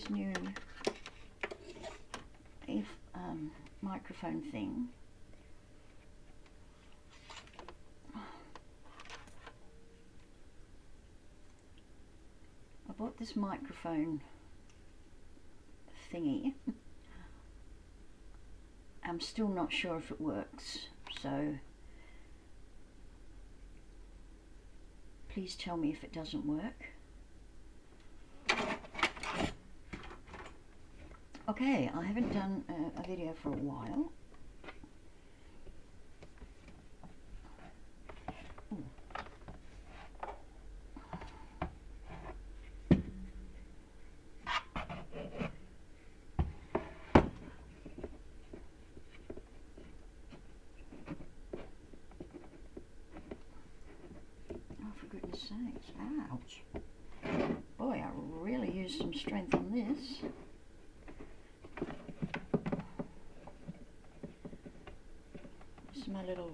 this new microphone thing. I bought this microphone thingy. I'm still not sure if it works, so please tell me if it doesn't work. Okay, I haven't done a video for a while. Ooh. Oh, for goodness sakes, ouch. Boy, I really used some strength on this. My little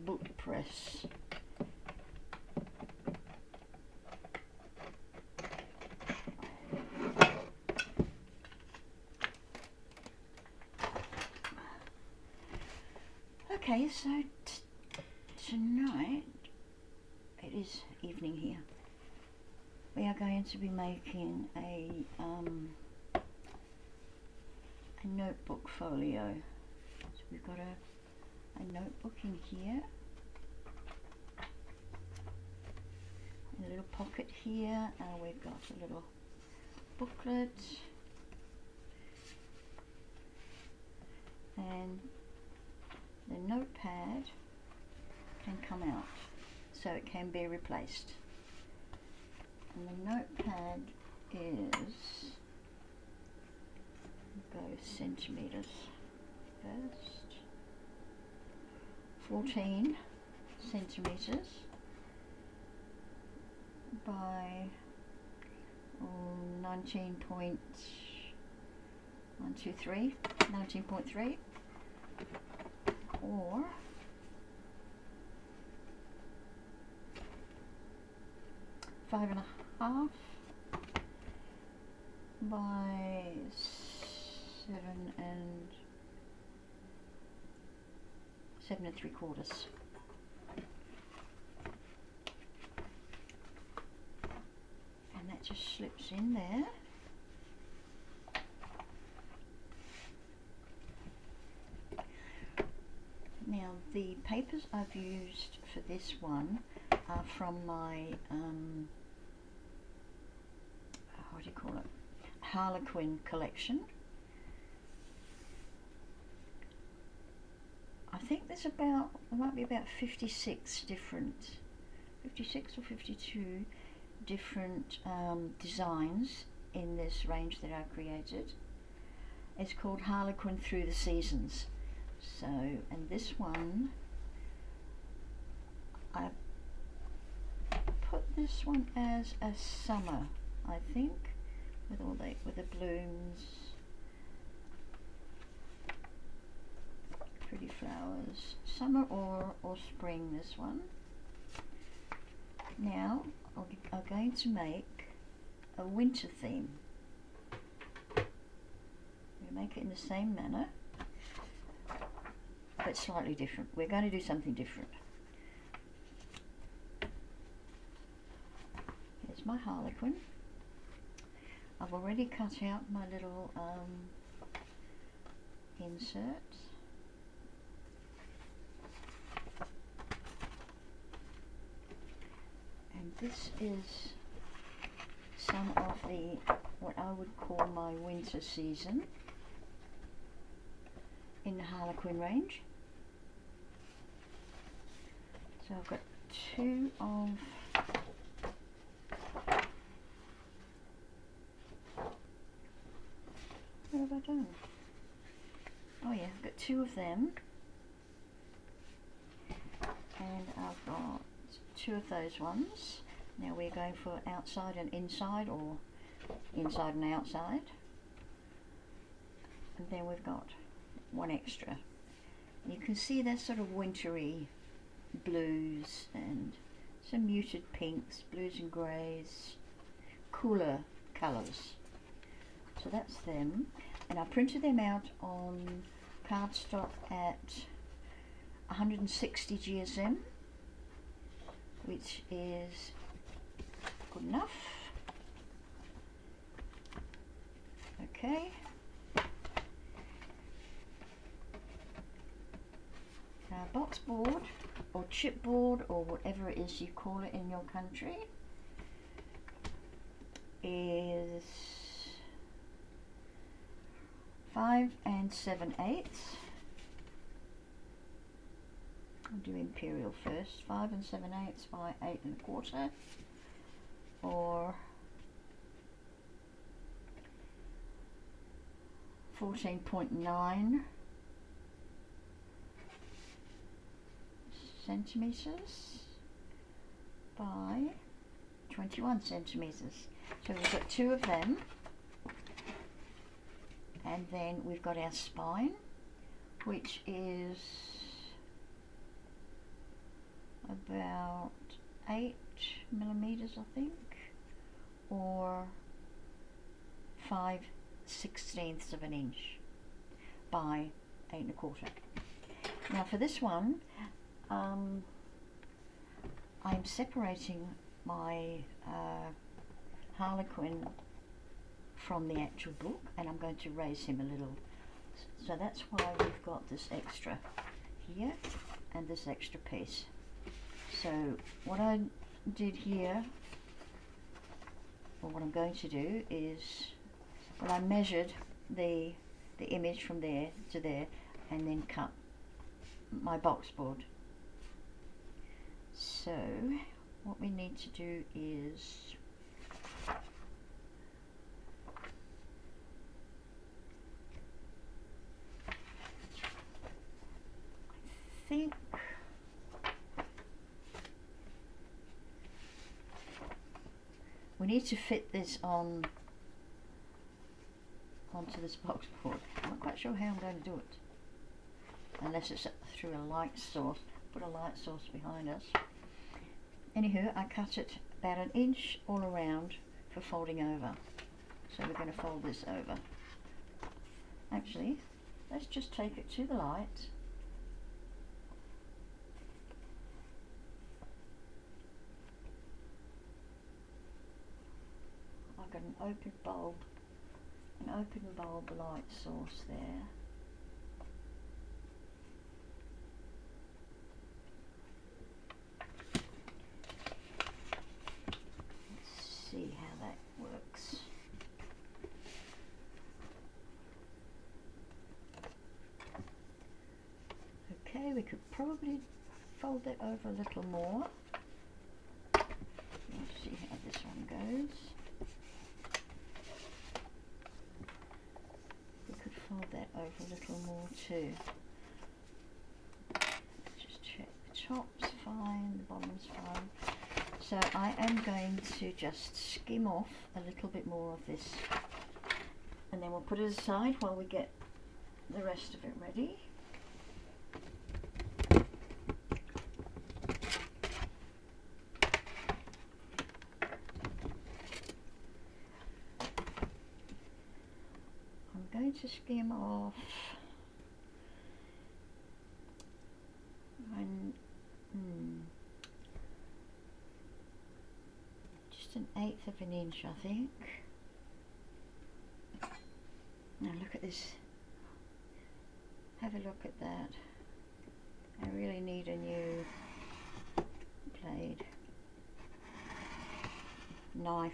book press. Okay, so tonight, it is evening here. We are going to be making a notebook folio. So we've got a notebook in here, a little pocket here, and we've got a little booklet, and the notepad can come out, so it can be replaced. And the notepad is, go centimeters first. 14 centimeters by 19.3 or 5.5 by 7.75. And that just slips in there. Now the papers I've used for this one are from my what do you call it, Harlequin collection. I think there's about, there might be about 56 or 52 different designs in this range that I've created. It's called Harlequin Through the Seasons. So, and this one, I put this one as a summer, I think, with all with the blooms, pretty flowers, summer or spring. This one. Now I'm going to make a winter theme. We make it in the same manner, but slightly different. We're going to do something different. Here's my Harlequin. I've already cut out my little inserts. And this is some of the, what I would call my winter season in the Harlequin range. So I've got two of what have I done? Oh yeah, I've got two of them, and I've got two of those ones. Now we're going for outside and inside, or inside and outside, and then we've got one extra. And you can see that sort of wintry blues and some muted pinks, blues and greys, cooler colours. So that's them, and I printed them out on cardstock at 160 GSM, which is good enough. Okay. Now, box board or chipboard or whatever it is you call it in your country is 5 7/8. I'll do imperial first. 5 7/8 by 8 1/4, or 14.9 centimeters by 21 centimeters. So we've got two of them, and then we've got our spine, which is about 8 millimeters, I think, or 5/16 of an inch by 8 1/4. Now for this one, I'm separating my Harlequin from the actual book, and I'm going to raise him a little. So that's why we've got this extra here and this extra piece. So what I did here, or what I'm going to do, is, well, I measured the image from there to there and then cut my box board. So what we need to do is I think we need to fit this onto this box board. I'm not quite sure how I'm going to do it, unless it's through a light source. Put a light source behind us. Anywho, I cut it about 1 inch all around for folding over. So we're going to fold this over. Actually, let's just take it to the light. I've got an open bulb light source there. See how that works. Okay, we could probably fold that over a little more. Let's see how this one goes. We could fold that over a little more too. Just check the top's fine, the bottom's fine. So I am going to just skim off a little bit more of this, and then we'll put it aside while we get the rest of it ready. I'm going to skim off just 1/8 of an inch, I think. Now look at this. Have a look at that. I really need a new blade. Knife.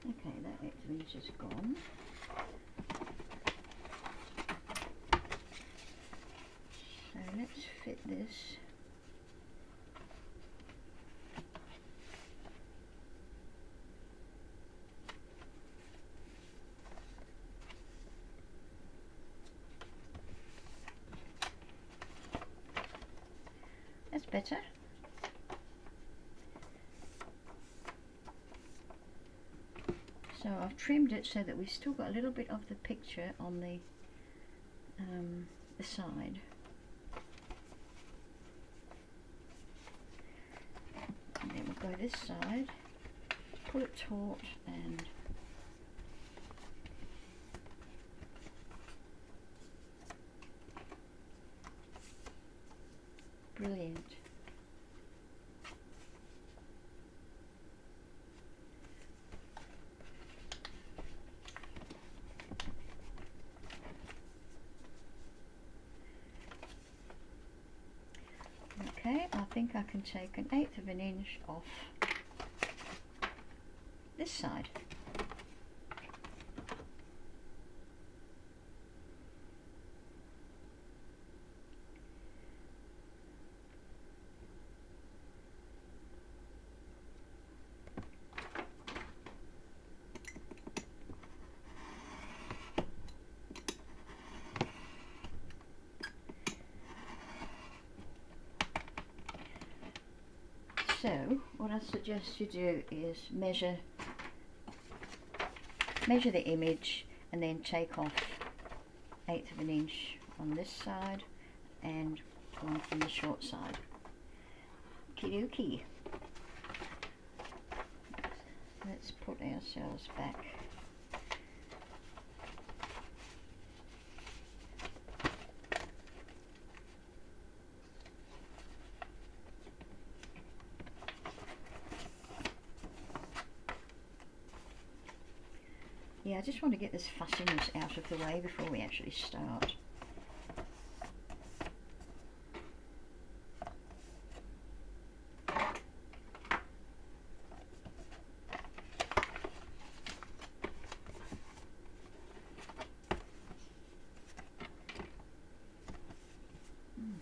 Okay, that 1/8 of an inch is gone. So let's fit this. That's better. So I've trimmed it so that we've still got a little bit of the picture on the side. this side, pull it taut, and brilliant. Okay, I think I can take 1/8 of an inch off this side. So what I suggest you do is measure the image and then take off 1/8 of an inch on this side and one from the short side. Okie let's put ourselves back. Yeah, I just want to get this fussiness out of the way before we actually start.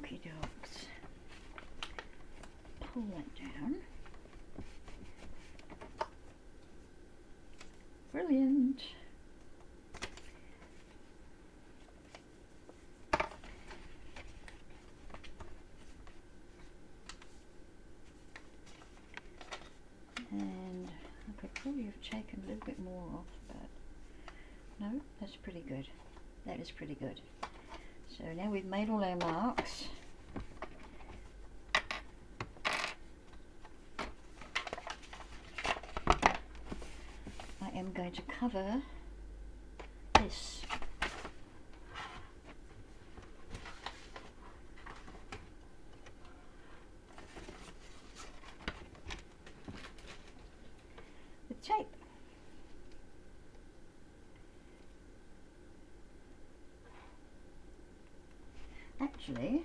Okie dokes. Pull that down. Brilliant. And I could probably have taken a little bit more off, but no, that's pretty good. That is pretty good. So now we've made all our marks. I am going to cover this. With tape. Actually,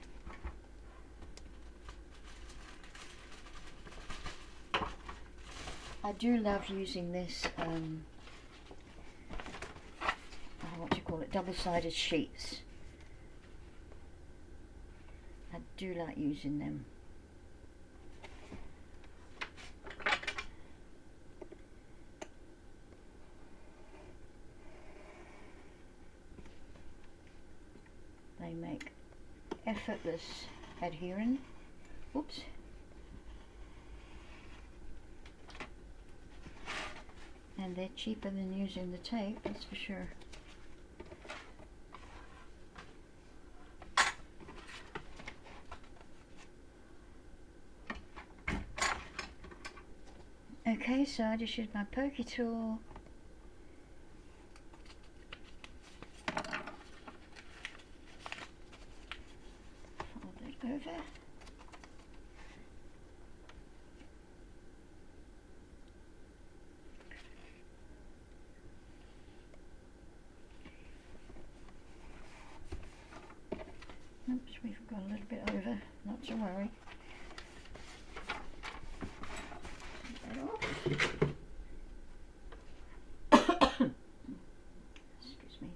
I do love using this, what do you call it, double-sided sheets. I do like using them. They make effortless adherence. Oops. And they're cheaper than using the tape, that's for sure. Okay, so I just use my pokey tool. Fold it over. Oops, we've got a little bit over, not to worry. Excuse me.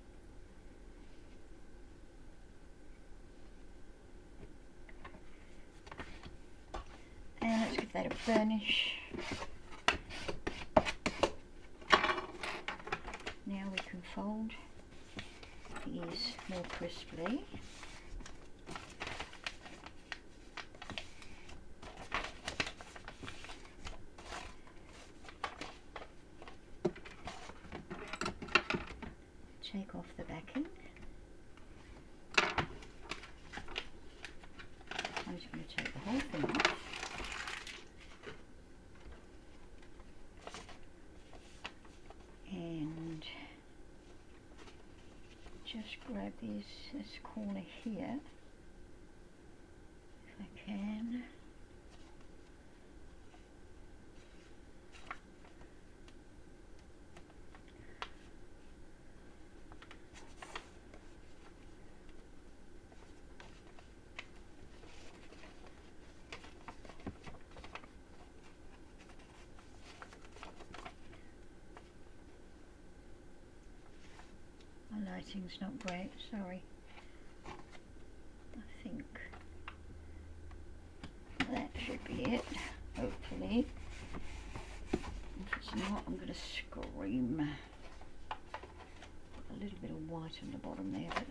And let's give that a burnish. Now we can fold these more crisply. Take off the backing. I'm just going to take the whole thing off. just grab this corner here, if I can. My lighting's not great, sorry. I think that should be it, hopefully. If it's not, I'm going to scream. A little bit of white on the bottom there, but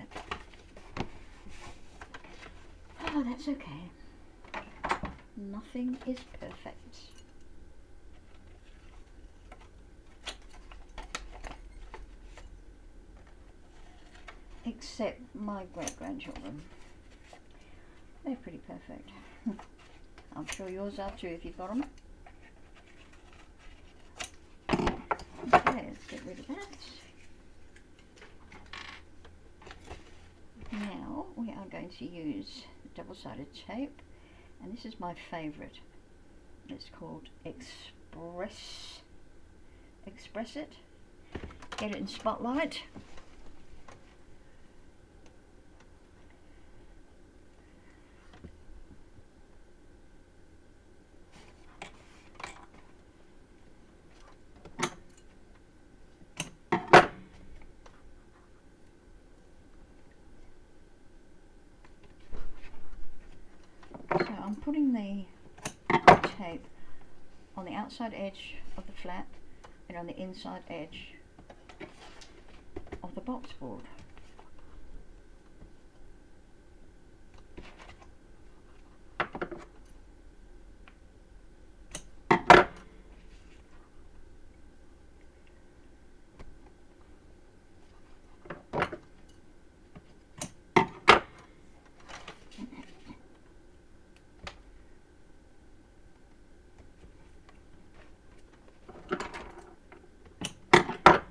oh, that's okay. Nothing is perfect. Except my great-grandchildren. They're pretty perfect. I'm sure yours are too if you've got them. Okay, let's get rid of that. Now we are going to use double-sided tape, and this is my favourite. It's called Express It. Get it in Spotlight. So I'm putting the tape on the outside edge of the flap and on the inside edge of the box board.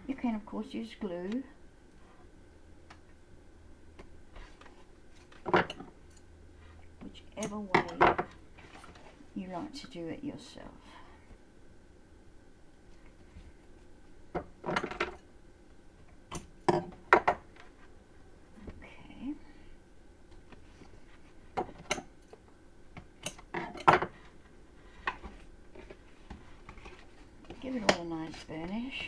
You can of course use glue, whichever way you like to do it yourself. Okay. Give it all a nice burnish.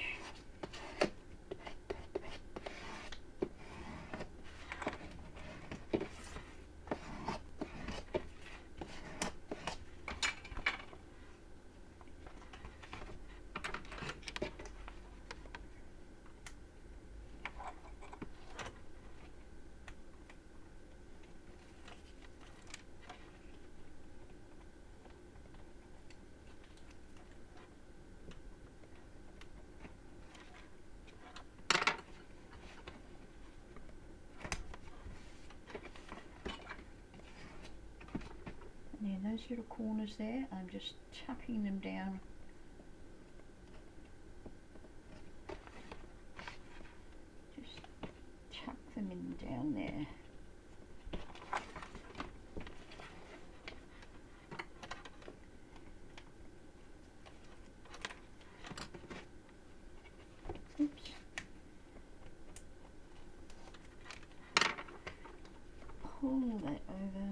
And those little corners there, I'm just tucking them down. Just tuck them in down there. Oops. Pull that over.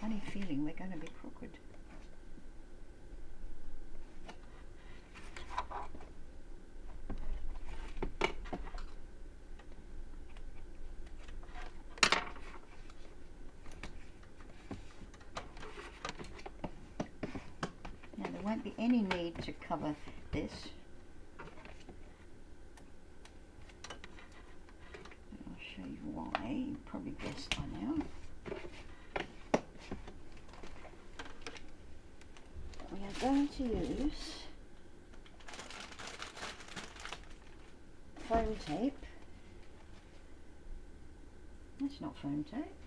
Funny feeling we're going to be crooked. Now there won't be any need to cover this. I'll show you why. You probably guessed by now. We are going to use foam tape. That's not foam tape.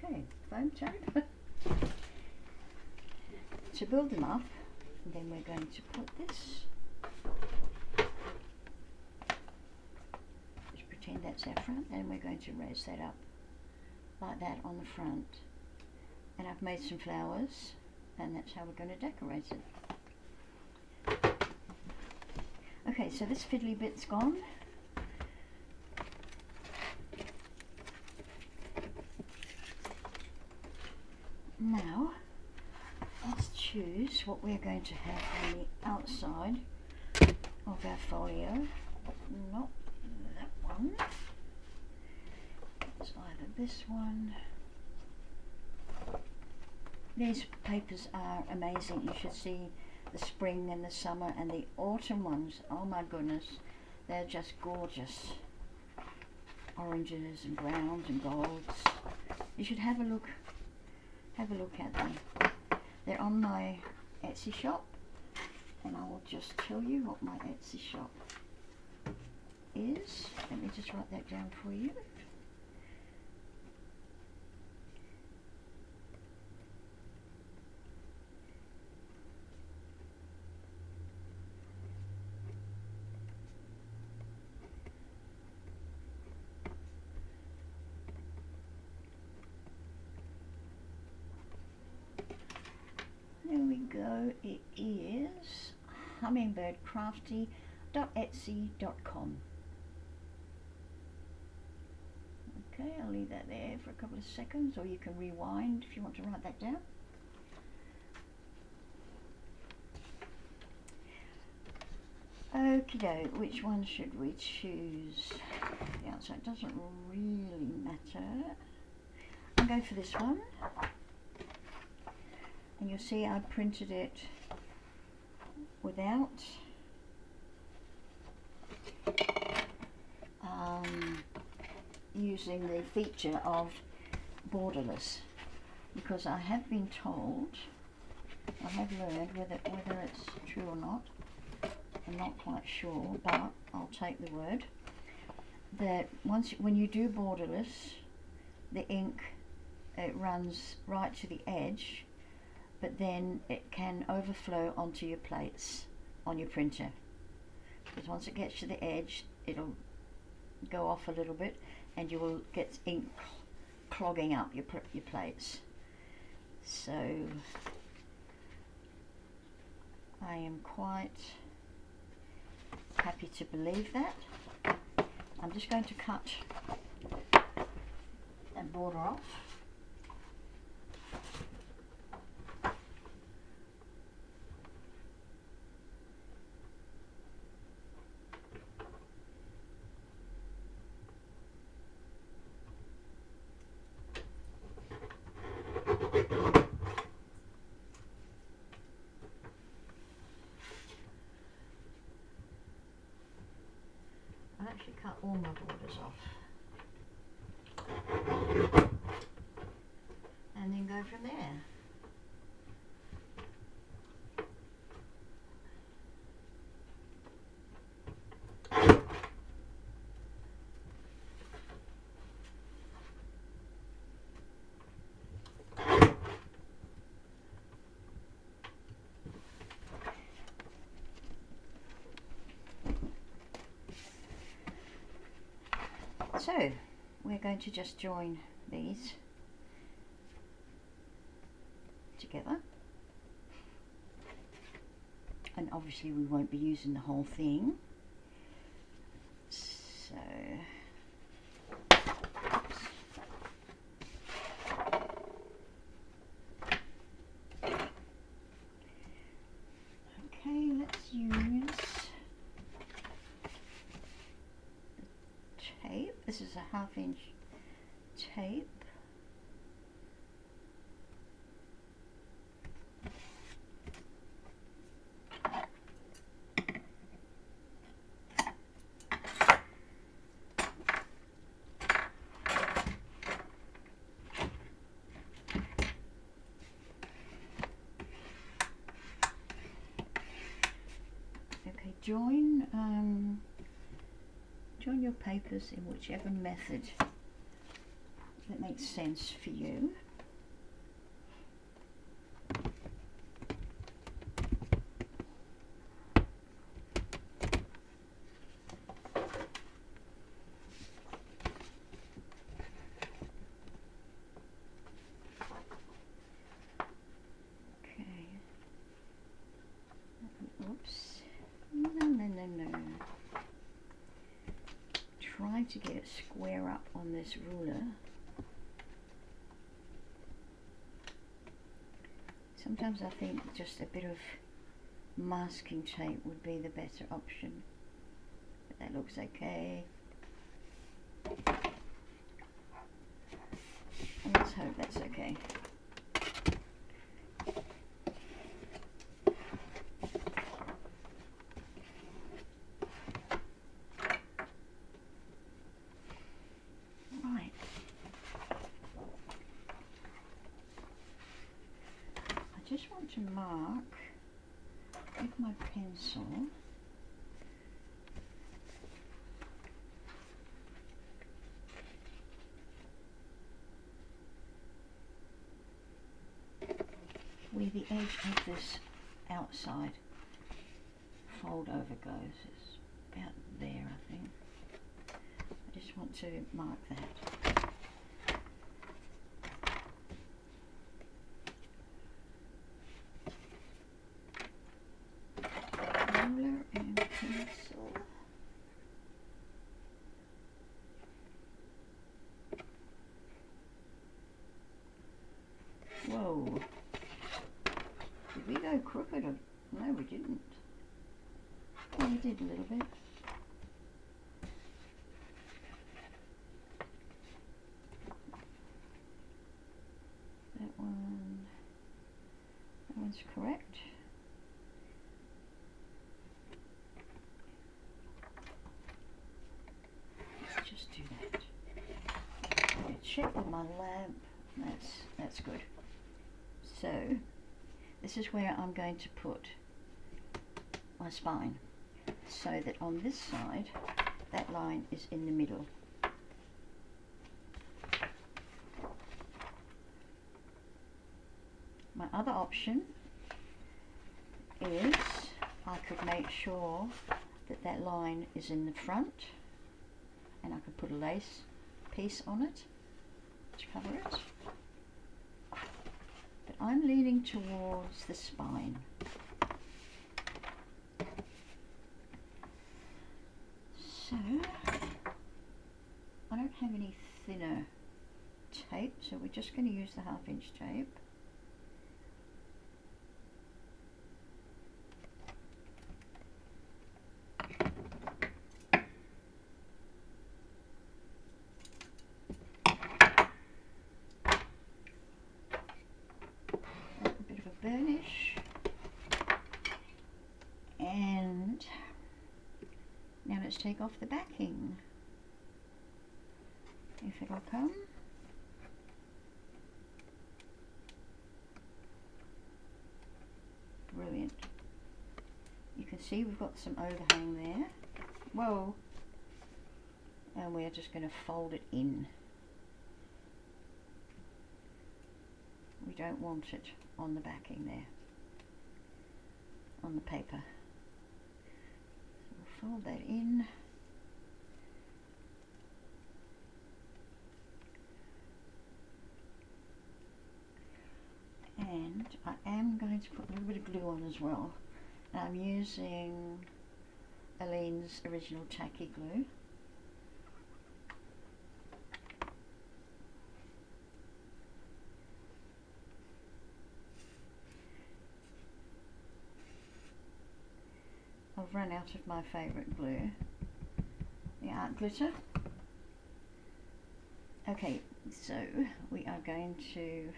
Okay. tape. To build them up, then we're going to put this, just pretend that's our front, and we're going to raise that up like that on the front. And I've made some flowers, and that's how we're going to decorate it. Okay, so this fiddly bit's gone. Now, let's choose what we're going to have on the outside of our folio. Not that one. It's either this one. These papers are amazing. You should see the spring and the summer and the autumn ones. Oh my goodness, they're just gorgeous. Oranges and browns and golds. You should have a look at them. They're on my Etsy shop, and I will just tell you what my Etsy shop is. Let me just write that down for you. There we go, it is hummingbirdcrafty.etsy.com. Okay, I'll leave that there for a couple of seconds, or you can rewind if you want to write that down. Okie doke, which one should we choose? The outside doesn't really matter. I'll go for this one. And you'll see I printed it without using the feature of borderless, because I have been told, I have learned whether it's true or not, I'm not quite sure, but I'll take the word, that when you do borderless, the ink, it runs right to the edge, but then it can overflow onto your plates on your printer, because once it gets to the edge, it'll go off a little bit and you will get ink clogging up your plates. So I am quite happy to believe that. I'm just going to cut that border off. I'll actually cut all my borders off and then go from there. So we're going to just join these together, and obviously we won't be using the whole thing, so okay, let's use tape. This is a 1/2 inch tape. Okay, join your papers in whichever method that makes sense for you. trying to get it square up on this ruler. Sometimes I think just a bit of masking tape would be the better option, but that looks okay. Let's hope that's okay. Right. I just want to mark with my pencil where the edge of this outside fold over goes. It's about there, I think. I just want to mark that. Ruler and pencil. Whoa. Did we go crooked? Or no, we didn't. Oh, we did a little bit. That one's correct. Let's just do that. I'm going to check with my lamp. That's good. So this is where I'm going to put my spine, so that on this side that line is in the middle. My other option is I could make sure that that line is in the front, and I could put a lace piece on it to cover it. But I'm leaning towards the spine. So I don't have any thinner tape, so we're just going to use the 1/2 inch tape. Burnish, and now let's take off the backing, if it'll come. Brilliant. You can see we've got some overhang there. Whoa. And we're just going to fold it in. We don't want it on the backing there, on the paper. So we'll fold that in. And I am going to put a little bit of glue on as well. Now I'm using Aleene's original tacky glue. I've run out of my favourite glue, the art glitter. Okay, so we are going to,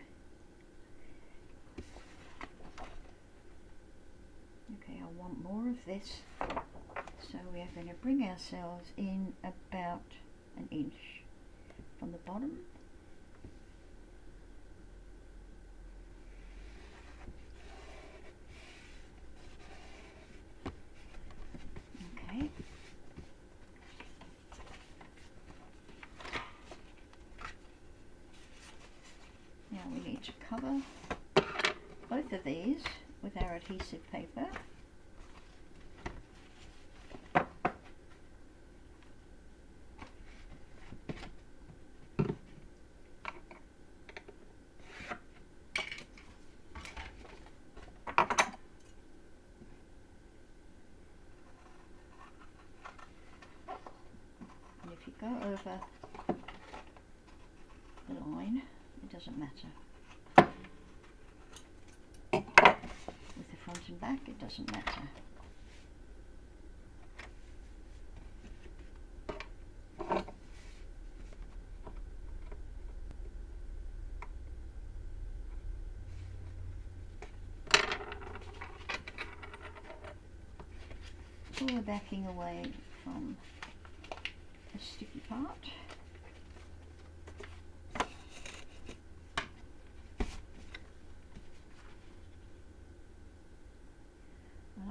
okay, I want more of this, so we are going to bring ourselves in about 1 inch from the bottom. Okay. Now we need to cover both of these with our adhesive paper. And if you go go over the line, it doesn't matter. With the front and back, it doesn't matter. So we're backing away from the sticky part. I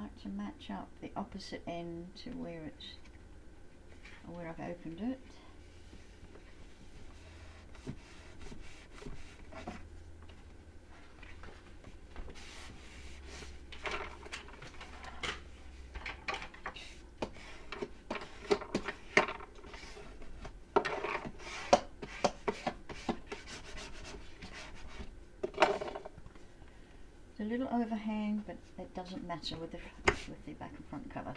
like to match up the opposite end to where I've opened it. A little overhang, but it doesn't matter with the back and front cover.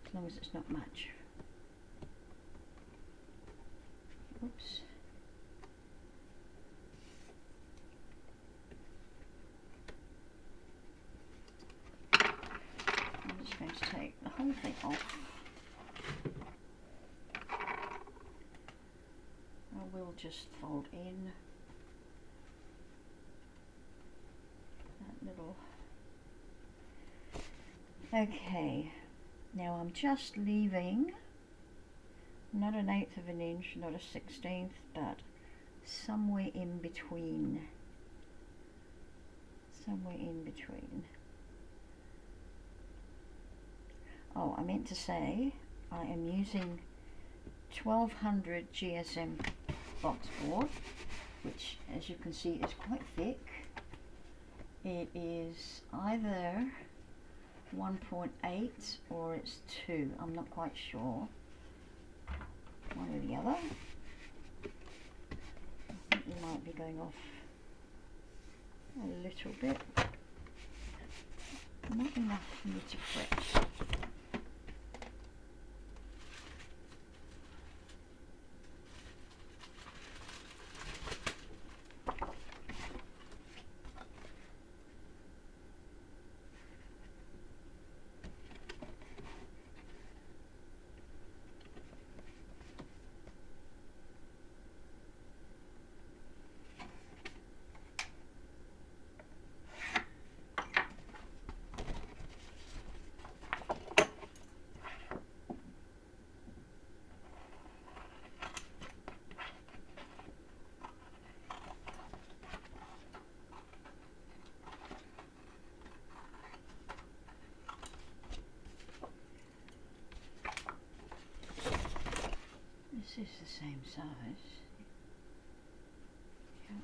As long as it's not much. Oops. I'm just going to take the whole thing off. We'll just fold in that little. Okay, now I'm just leaving not an 1/8 of an inch, not a 1/16, but somewhere in between. Somewhere in between. Oh, I meant to say I am using 1200 GSM box board, which as you can see is quite thick. It is either 1.8 or it's 2, I'm not quite sure, one or the other. I think you might be going off a little bit, not enough for me to fret. This is the same size. Yep.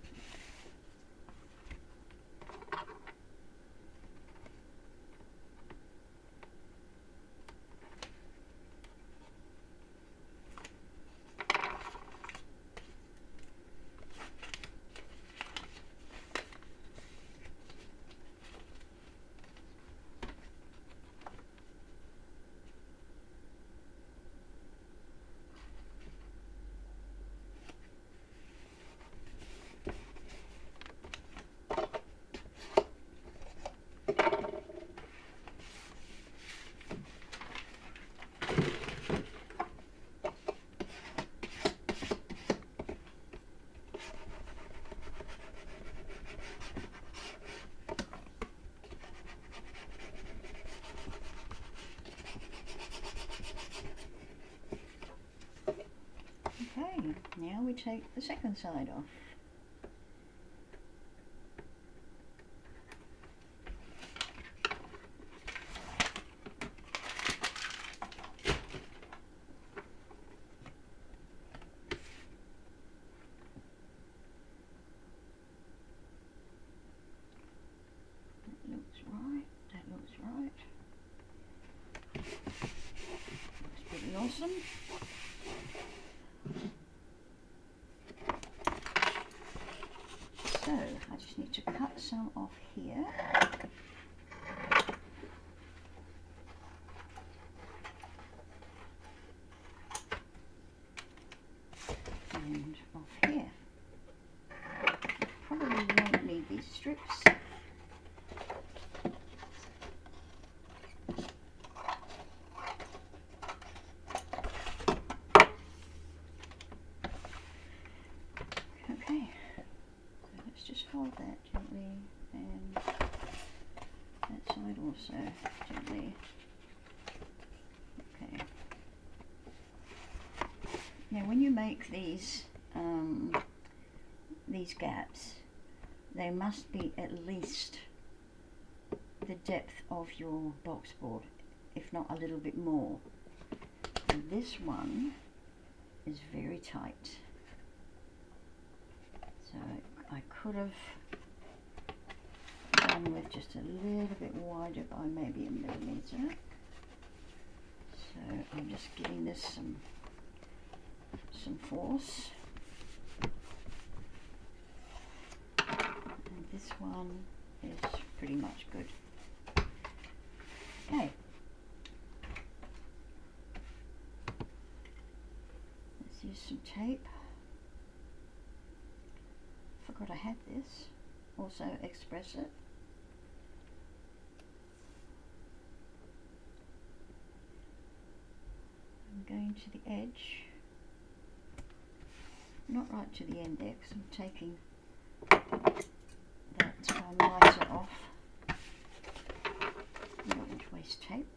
Okay, now we take the second side off. That looks right, that looks right. Looks pretty awesome. So I just need to cut some off here. And off here. Probably won't need these strips. Okay, so let's just fold that gently, and that side also gently. Okay. Now when you make these gaps, they must be at least the depth of your box board, if not a little bit more. And this one is very tight. So I could have done with just a little bit wider by maybe a millimetre. So I'm just giving this some force. And this one is pretty much good. Okay. Let's use some tape. Forgot I had this. Also express it. I'm going to the edge. Not right to the end there, because I'm taking that lighter off. I don't want to waste tape.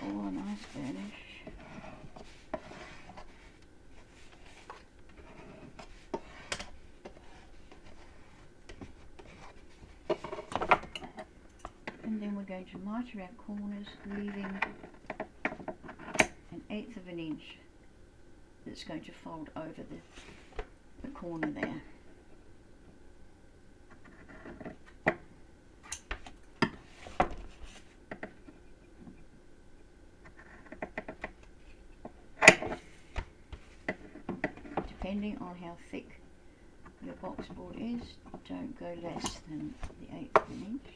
Oh, a nice finish. And then we're going to miter our corners, leaving 1/8 of an inch that's going to fold over the corner there. Depending on how thick your box board is, don't go less than the 1/8 of an inch.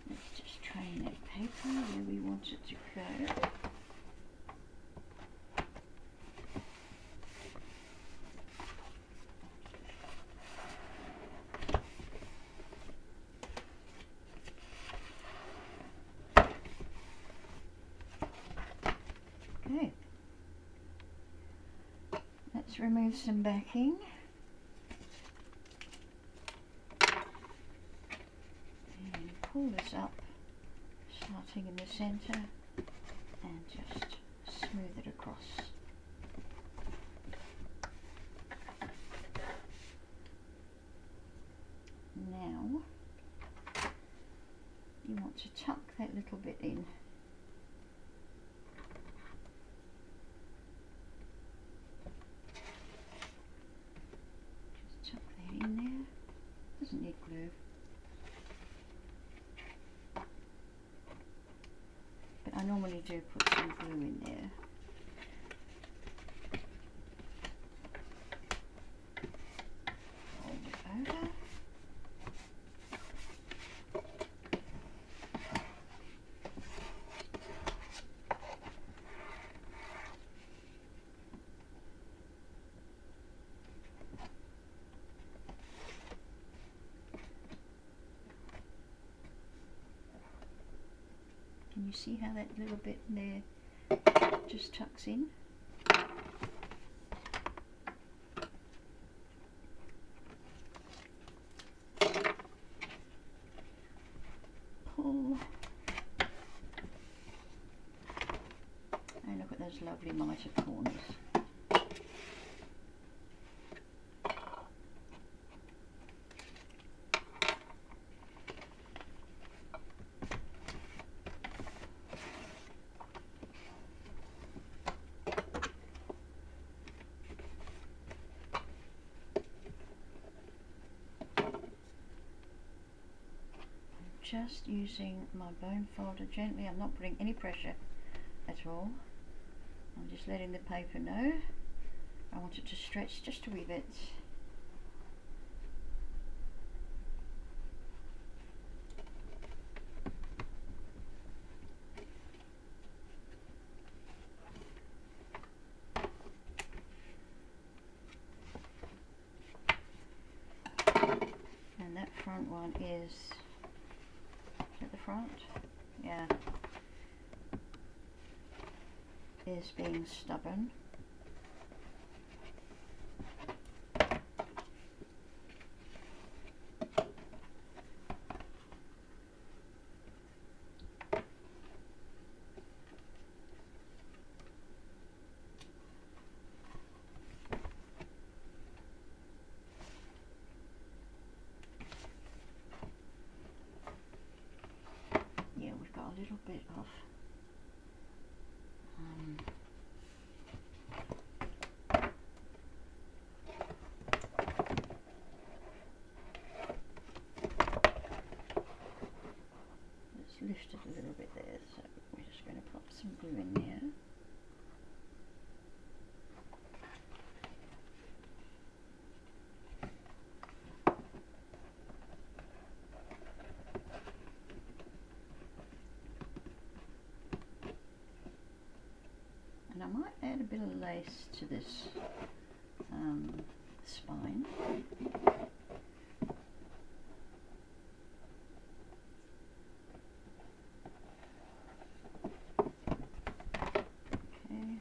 Let's just train that paper where we want it to go. Okay, let's remove some backing. And pull this up, starting in the centre, and just smooth it across. Now, you want to tuck that little bit in. Tuck that in there. Doesn't need glue. But I normally do put some glue in there. Fold it over. Can you see how that little bit there just tucks in? be mitered corners. Just using my bone folder gently. I'm not putting any pressure at all. I'm just letting the paper know I want it to stretch just a wee bit. And that front one is at the front, yeah, is being stubborn. Yeah, we've got a little bit of it's lifted a little bit there, so we're just going to pop some glue in there. And I might add a bit of lace to this spine. Okay.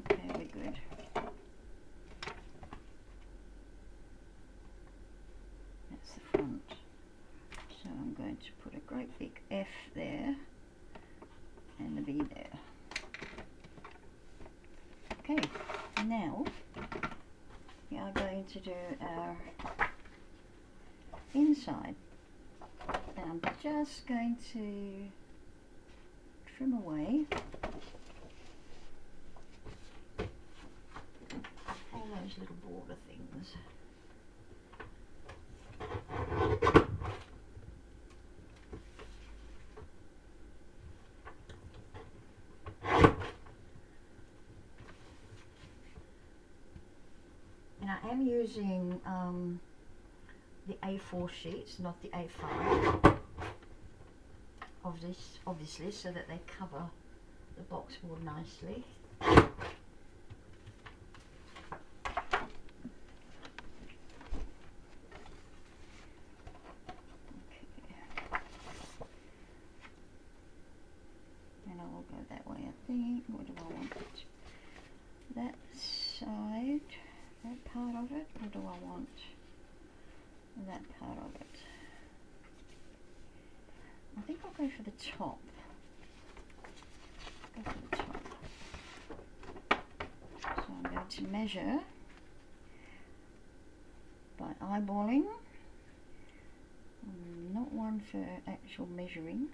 Very good. That's the front. So I'm going to put a great big F there and a V there. Okay, now we are going to do our inside. And I'm just going to trim away all those little border things. And I am using the A4 sheets, not the A5 of this, obviously, so that they cover the box board nicely. That way, I think. What do I want it? That side, that part of it, or do I want that part of it? I think I'll go for the top. Go for the top. So I'm going to measure by eyeballing. I'm not one for actual measuring.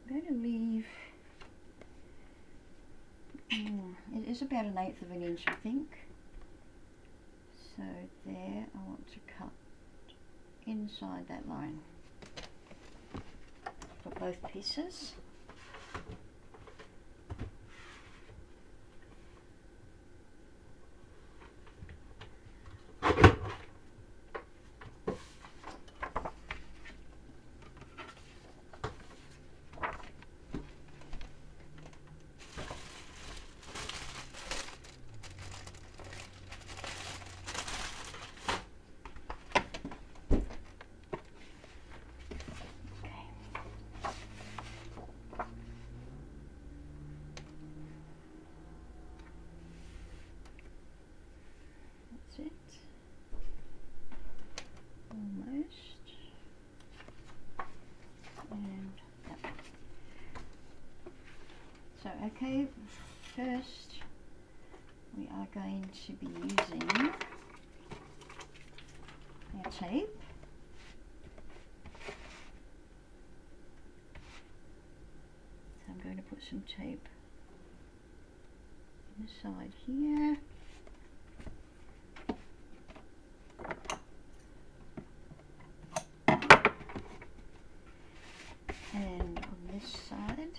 I'm going to leave, it is about 1/8 of an inch, I think. So there, I want to cut inside that line for both pieces. Okay, first we are going to be using our tape. So I'm going to put some tape on the side here. And on this side,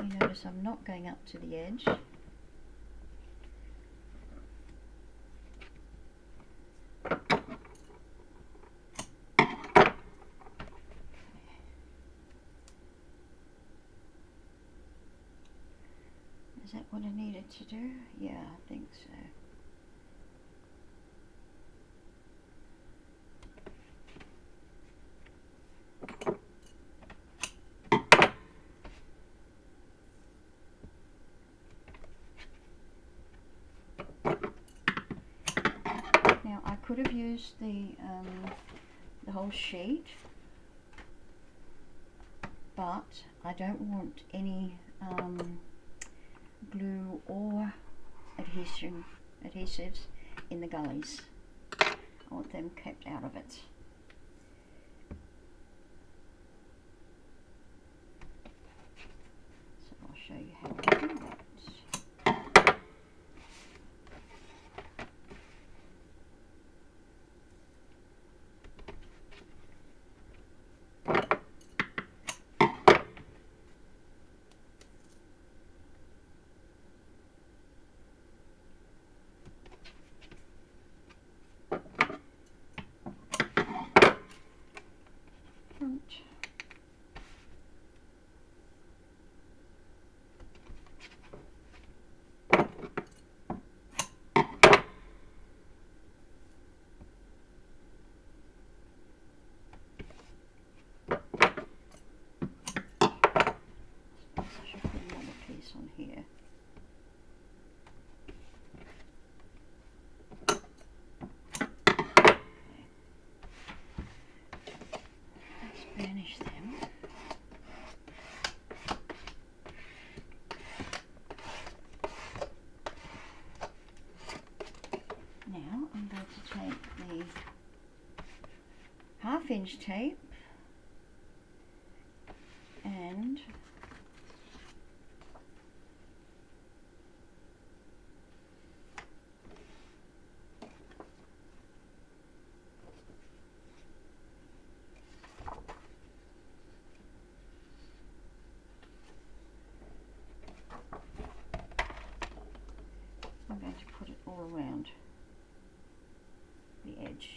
you notice I'm not going up to the edge. Is that what I needed to do? Yeah, I think so. Now I could have used the whole sheet, but I don't want any glue or adhesives in the gullies. I want them kept out of it. So I'll show you how to do that. Front. I should put another piece on here. Burnish them. Now I'm going to take the half-inch tape and I'm going to put it all around the edge.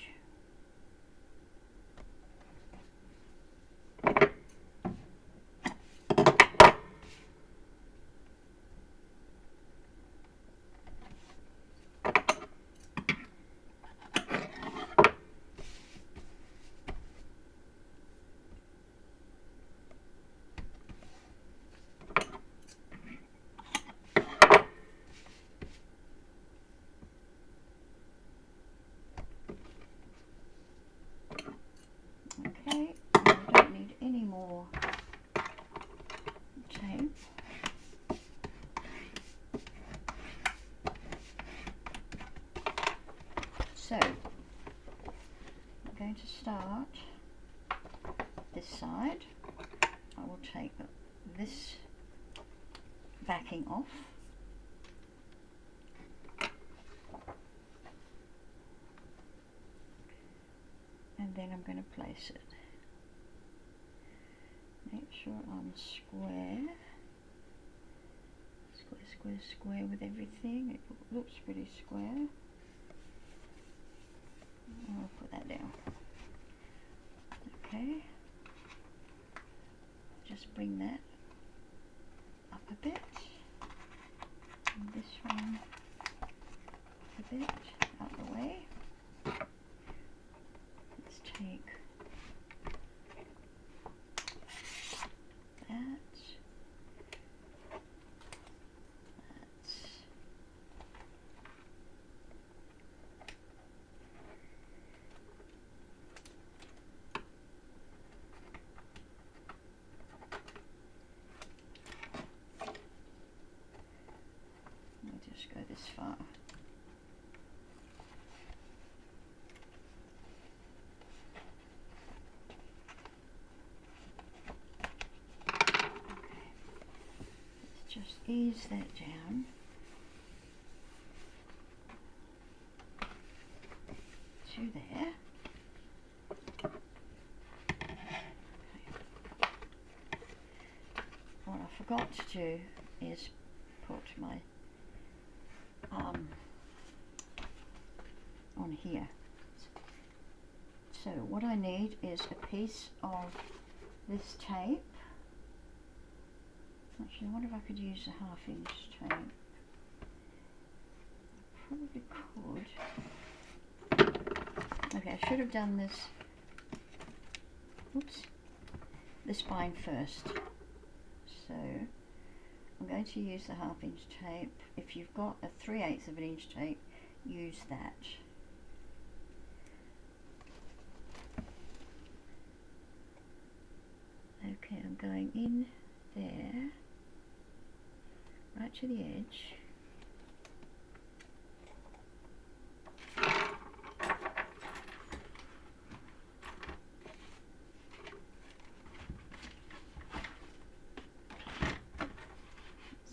Okay, I don't need any more tape. So, I'm going to start this side. I will take this backing off. And then I'm going to place it. Make sure I'm square. Square, square, square with everything. It looks pretty square. I'll put that down. Okay. Just bring that up a bit. And this one up a bit, out the way. Let's take that. ease that down. To there. What I forgot to do is put my on here. So what I need is a piece of this tape. Actually, I wonder if I could use a 1/2 inch tape. I probably could. Okay, I should have done this. Oops. The spine first. So I'm going to use the 1/2 inch tape. If you've got a 3/8 of an inch tape, use that. Okay, I'm going in there, right to the edge.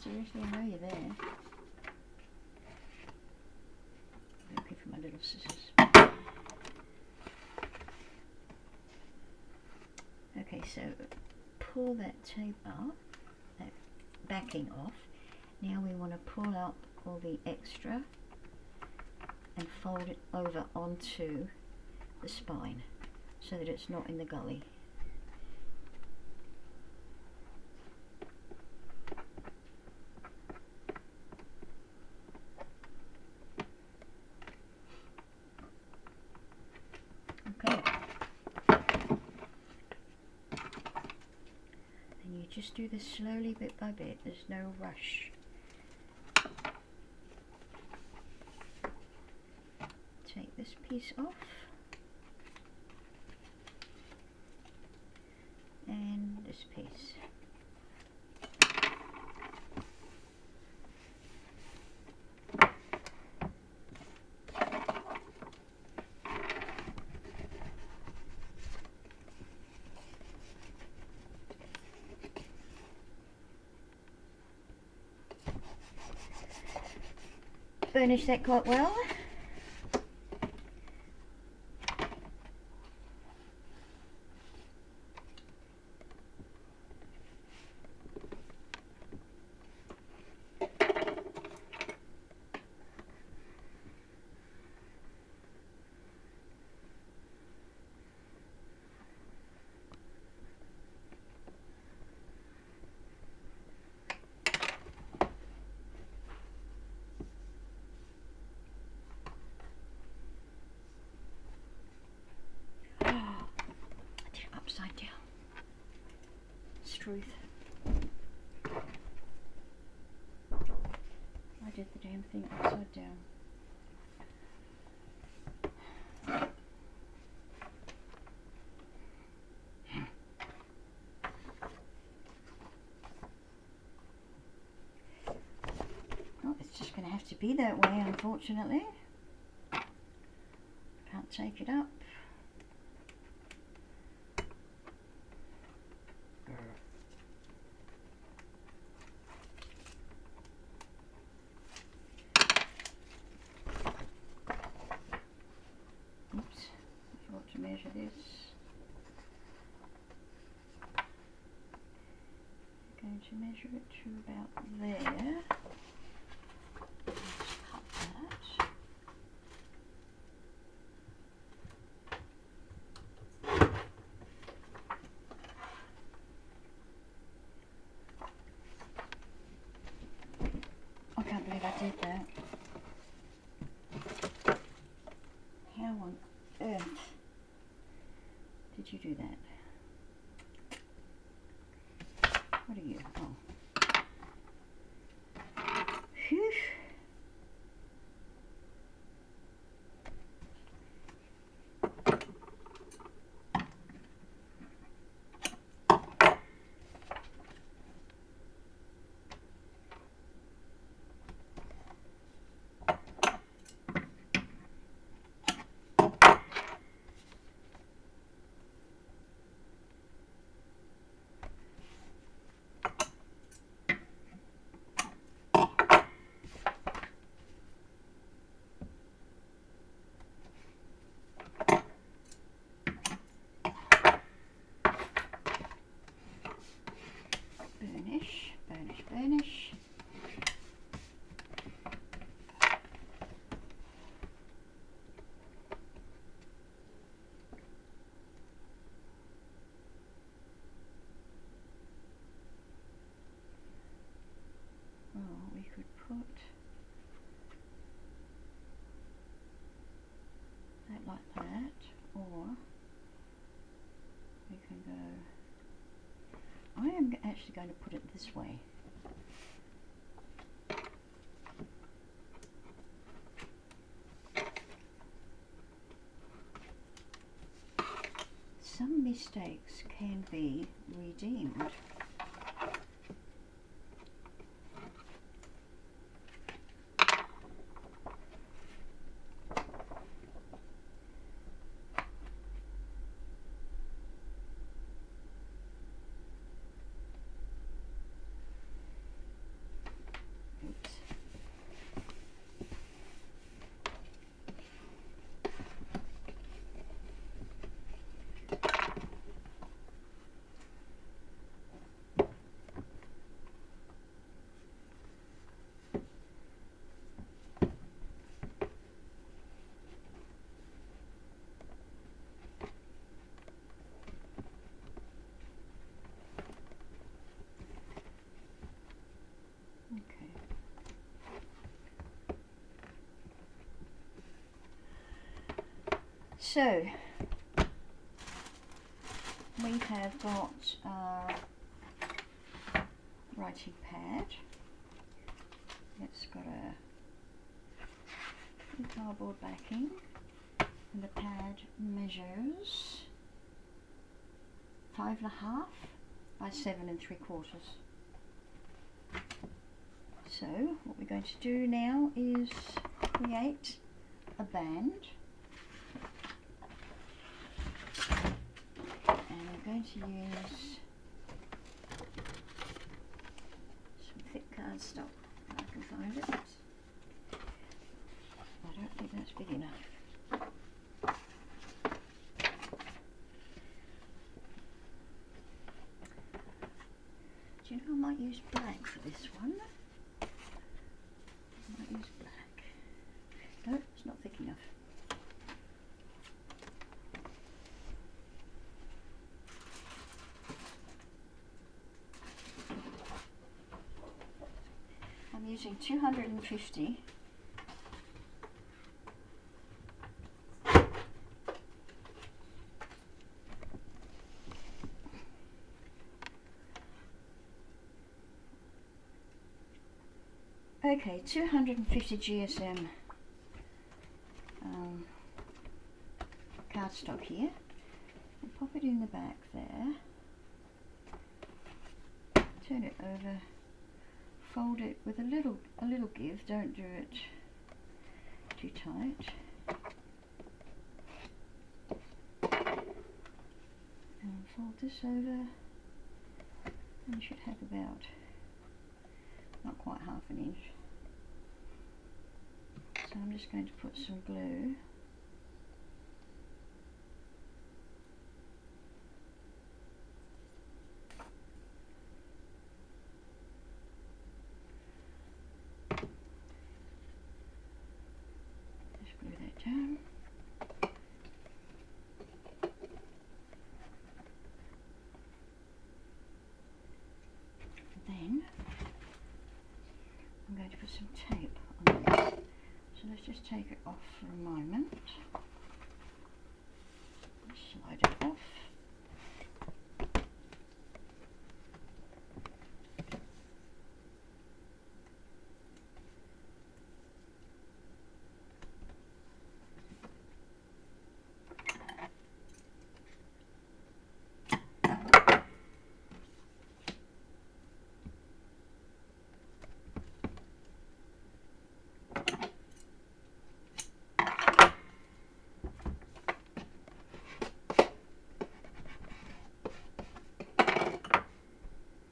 Seriously, I know you're there. Looking for my little scissors. Okay, so pull that tape up, that backing off. Now we want to pull out all the extra and fold it over onto the spine so that it's not in the gully. Okay. And you just do this slowly, bit by bit. There's no rush. Take this piece off. And this piece. Burnish that quite well. Upside down. Struth. I did the damn thing upside down. Well, it's just going to have to be that way, unfortunately. Can't take it up. To measure this. I'm going to measure it to about there. Let's cut that. I can't believe I did that. How on earth did you do that? What are you? Oh. Phew. like that, or we can go, I am actually going to put it this way. Some mistakes can be redeemed. Oops. Okay. So we have got our writing pad. It's got a cardboard backing, and the pad measures 5.5 by 7 3/4. So what we're going to do now is create a band, and I'm going to use some thick cardstock if I can find it. I don't think that's big enough. Do you know, I might use black for this one. I might use black. No, it's not thick enough. I'm using 250 . Okay, 250 GSM cardstock here. We'll pop it in the back there. Turn it over. Fold it with a little give. Don't do it too tight. And fold this over. And you should have about not quite half an inch. So I'm just going to put some glue . Just glue that down. Then I'm going to put some tape on this. So let's just take it off for a moment. Slide it off.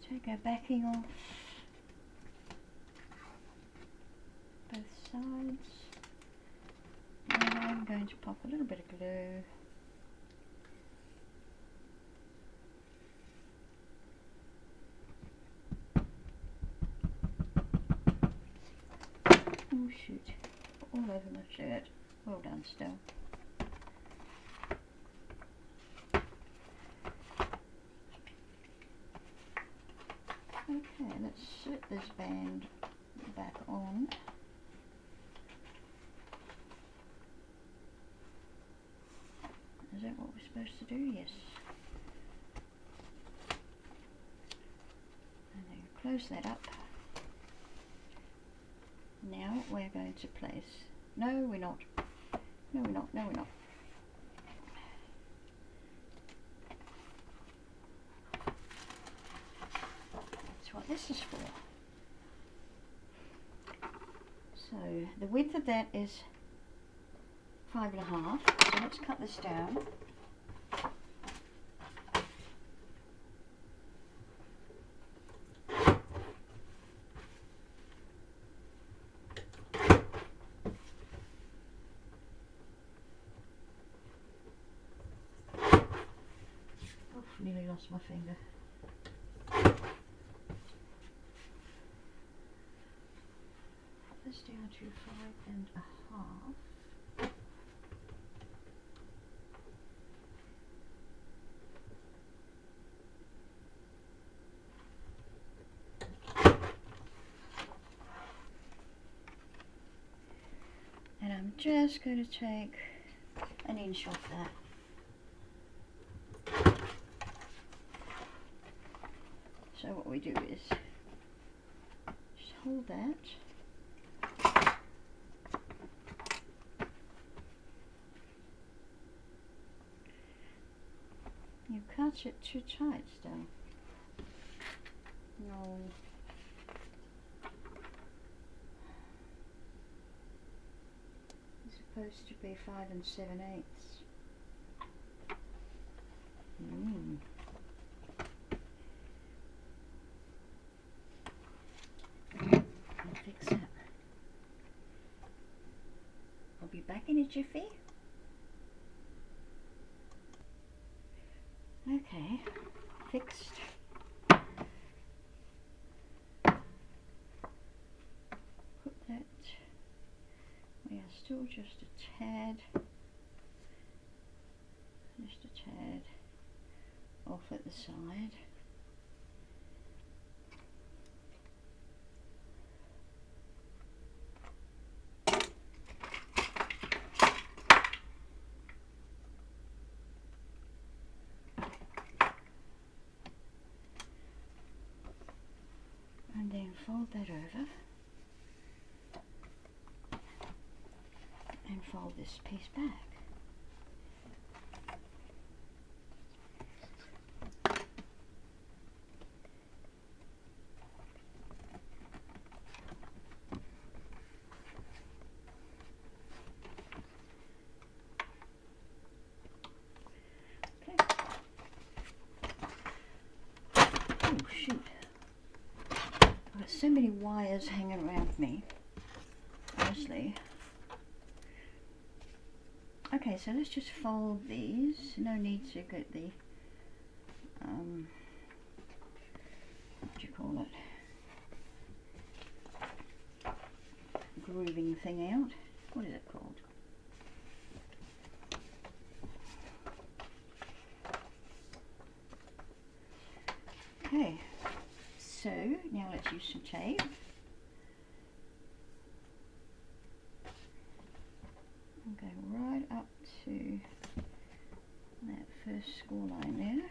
Take our backing off both sides, and I'm going to pop a little bit of glue . Oh shoot, all over my shirt. Well done, still. Okay, let's slip this band back on. that what we're supposed to do? Yes. And then close that up. Now we're going to place, no we're not, no we're not, no we're not. That's what this is for. So the width of that is 5.5, so let's cut this down. Nearly lost my finger. Put this down to 5.5. And I'm just going to take an inch off that. So what we do is just hold that, you cut it too tight still. No. It's supposed to be 5 7/8. Fix it. I'll be back in a jiffy. Okay, fixed. Put that, we are still just a tad off at the side. And then fold that over and fold this piece back. Okay. Oh shoot. I've got so many wires hanging around me, honestly. Okay, so let's just fold these. No need to get the, what do you call it? Grooving thing out. What is it called? Okay, so now let's use some tape. I'm going right up to that first score line there.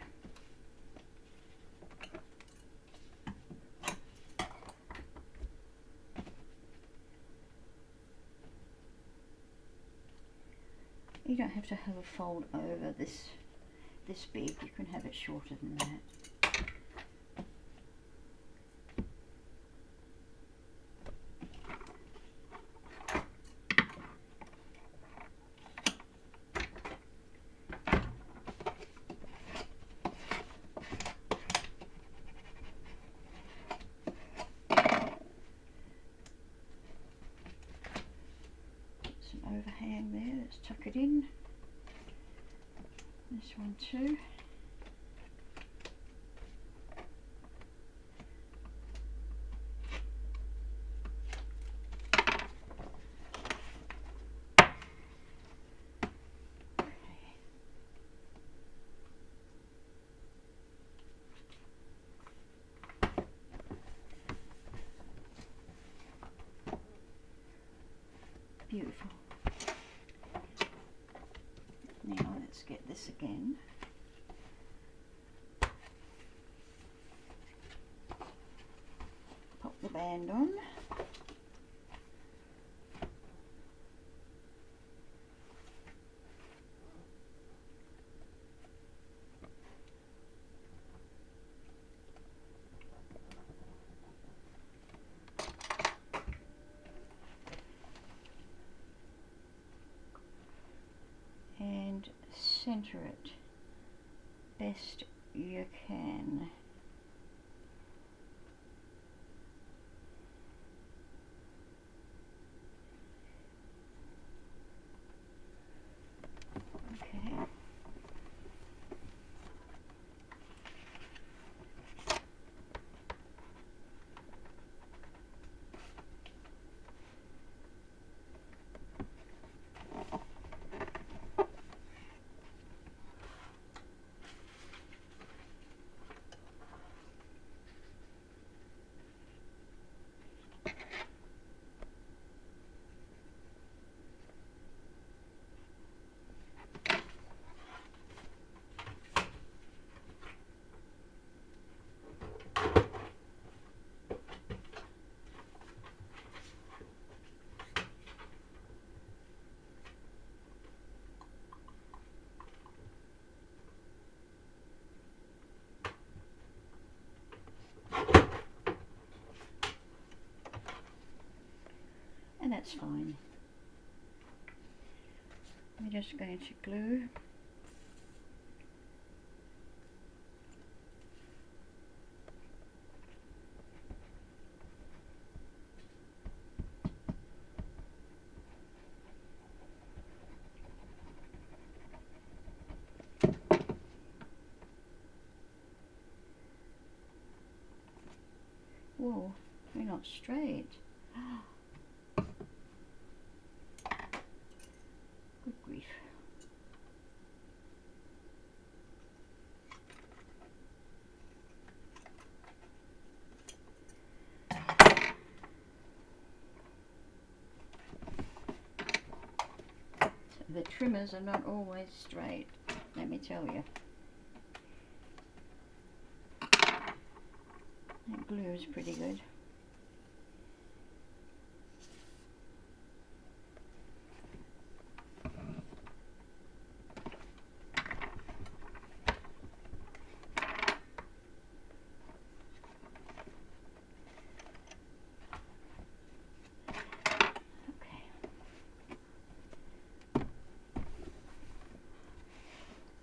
You don't have to have a fold over this big, you can have it shorter than that. Overhang there, let's tuck it in. This one too. Beautiful. Now let's get this again. Pop the band on. And center it best you can. Okay. And that's fine. I'm just going to glue. Whoa, they're not straight. Good grief. The trimmers are not always straight, let me tell you. That glue is pretty good.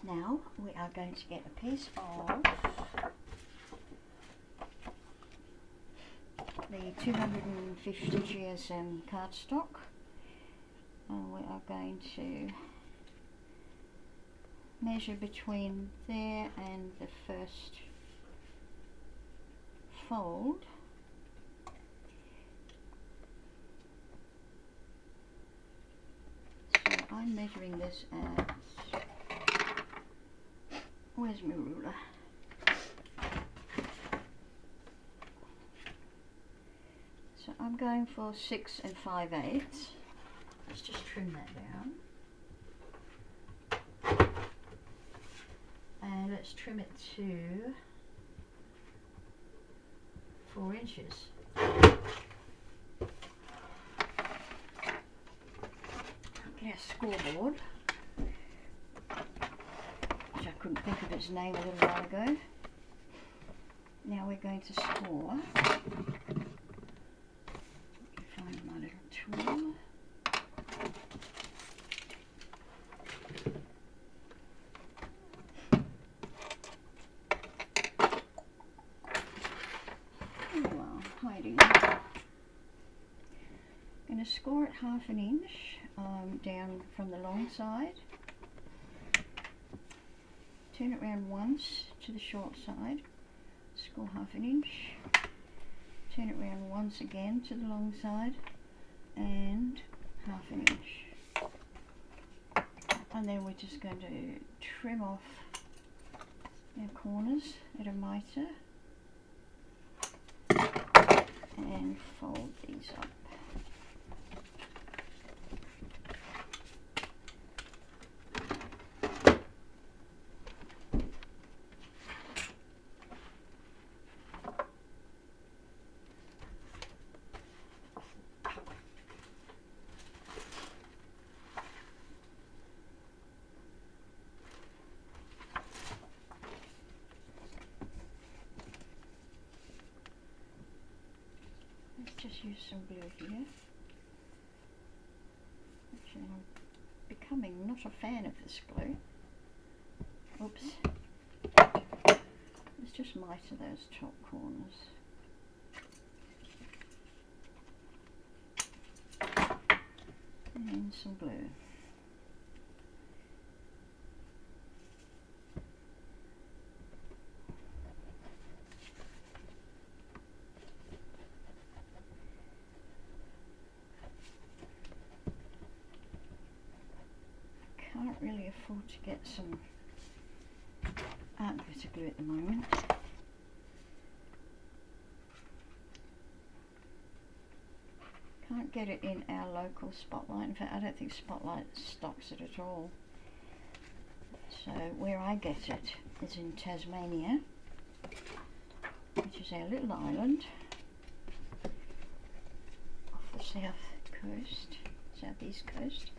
Now we are going to get a piece of the 250 GSM cardstock, and we are going to measure between there and the first fold. So I'm measuring this at, where's my ruler? So I'm going for 6 5/8. Let's just trim that down. And let's trim it to 4 inches. Get a scoreboard, which I couldn't think of its name a little while ago. Now we're going to score. Find my little tool. Oh well, hiding. I'm going to score it 1/2 inch down from the long side. Turn it around once to the short side. Score 1/2 inch. Turn it around once again to the long side and 1/2 inch. And then we're just going to trim off our corners at a mitre and fold these up. just use some glue here. Actually, I'm becoming not a fan of this glue. Oops. Let's just mitre those top corners. And some glue. Can't really afford to get some art glitter glue at the moment. Can't get it in our local Spotlight. In fact, I don't think Spotlight stocks it at all. So where I get it is in Tasmania, which is our little island off the southeast coast.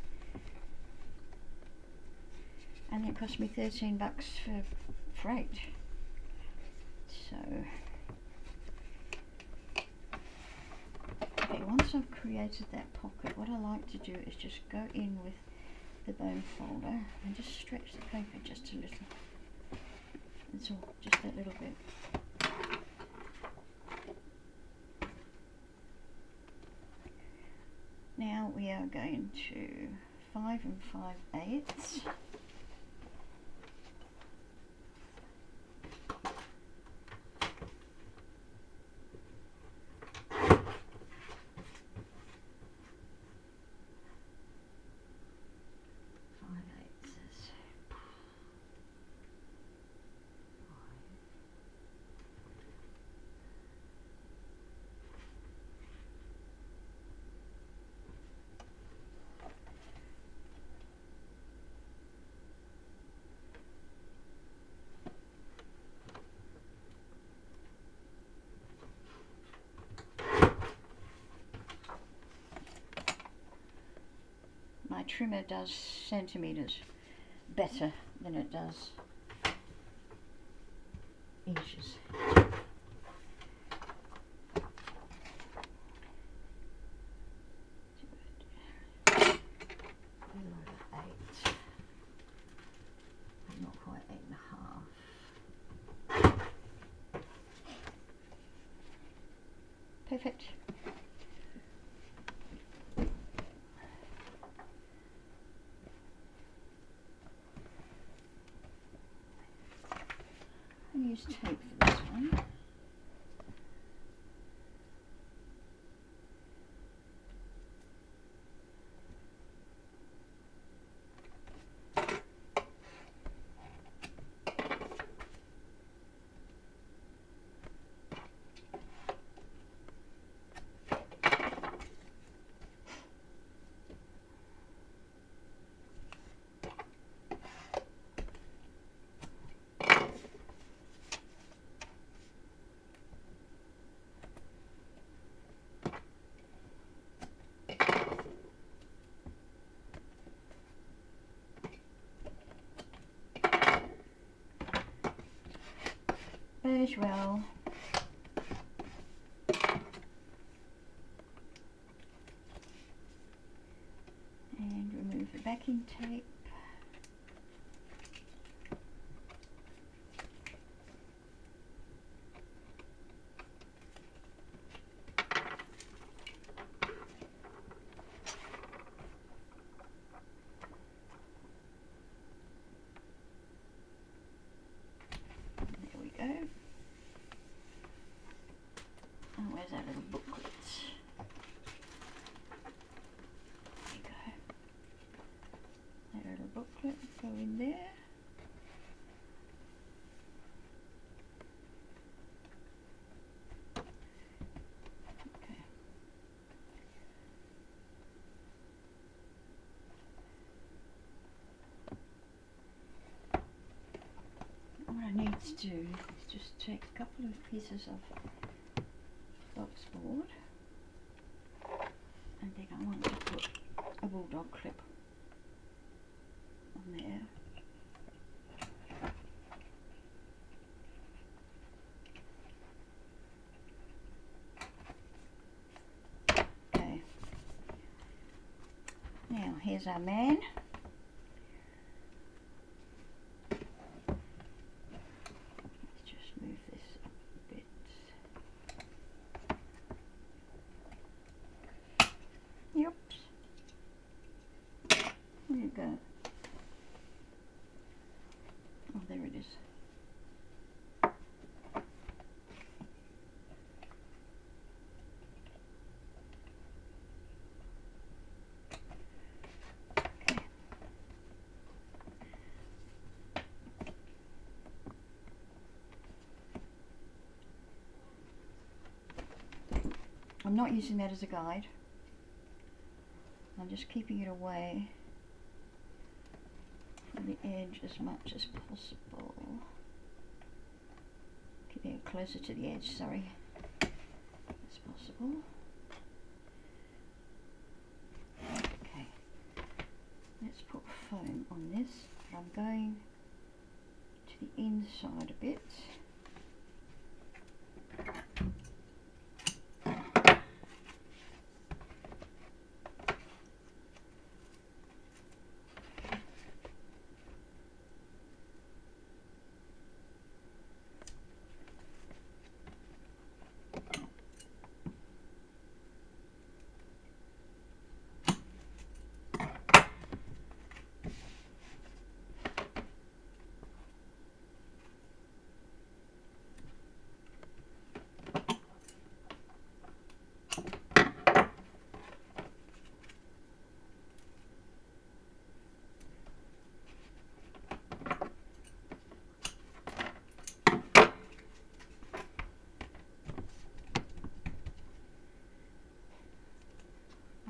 And it cost me $13 for freight. So, okay, once I've created that pocket, what I like to do is just go in with the bone folder and just stretch the paper just a little. That's all, just that little bit. Now we are going to 5 5/8. My trimmer does centimetres better than it does inches. Not quite 8.5. Perfect. I'm use tape for this one. As well. And remove the backing tape. There we go. Oh, where's our little booklet? There you go. That little booklet, go in there. Okay. What I need to do is just take a couple of pieces of boxboard, and then I want to put a bulldog clip on there. here's our man. Let's just move this up a bit. Yep. Where you go? Oh, there it is. I'm not using that as a guide. I'm just keeping it away from the edge as much as possible. Keeping it closer to the edge, sorry, as possible. Okay, let's put foam on this. I'm going to the inside a bit.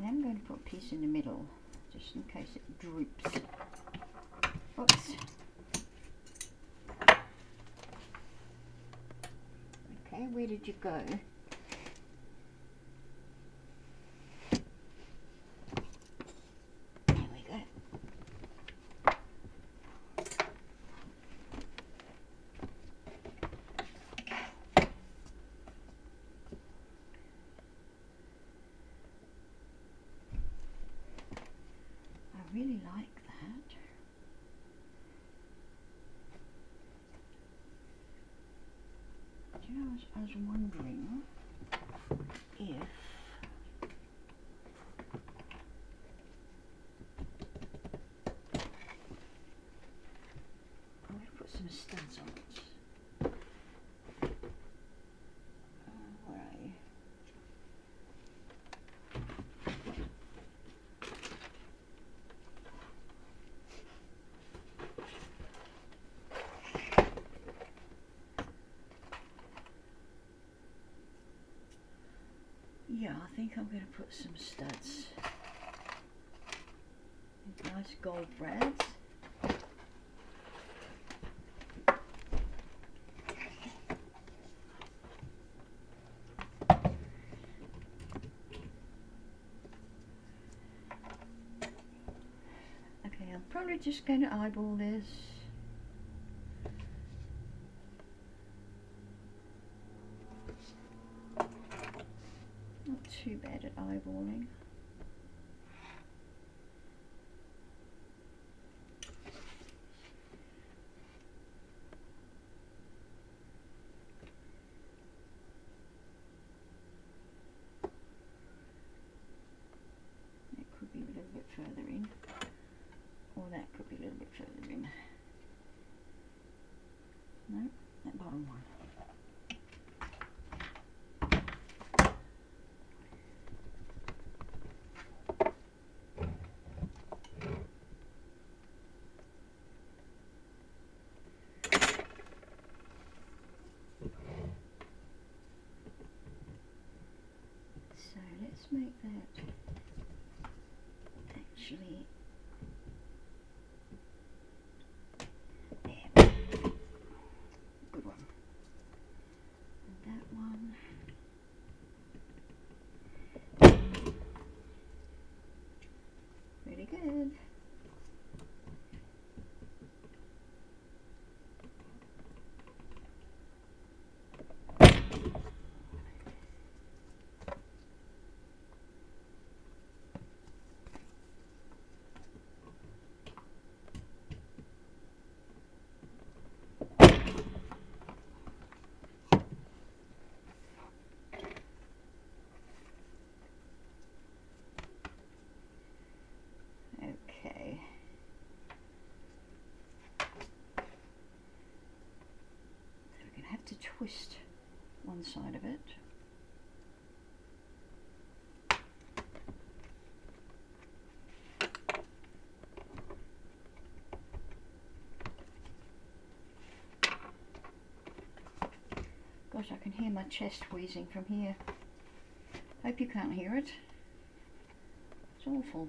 I'm going to put a piece in the middle, just in case it droops. Oops. Okay, where did you go? There we go. I really like that. Do you know, I was wondering if I'm going to put some studs on it. Where are you? Yeah, I think I'm going to put some studs. Nice gold brads. Okay, I'm probably just going to eyeball this. Not too bad at eyeballing. That could be a little bit further in, or that could be a little bit further in. No, that bottom one. So let's make that actually there. Good one. to twist one side of it. Gosh, I can hear my chest wheezing from here. Hope you can't hear it. It's awful.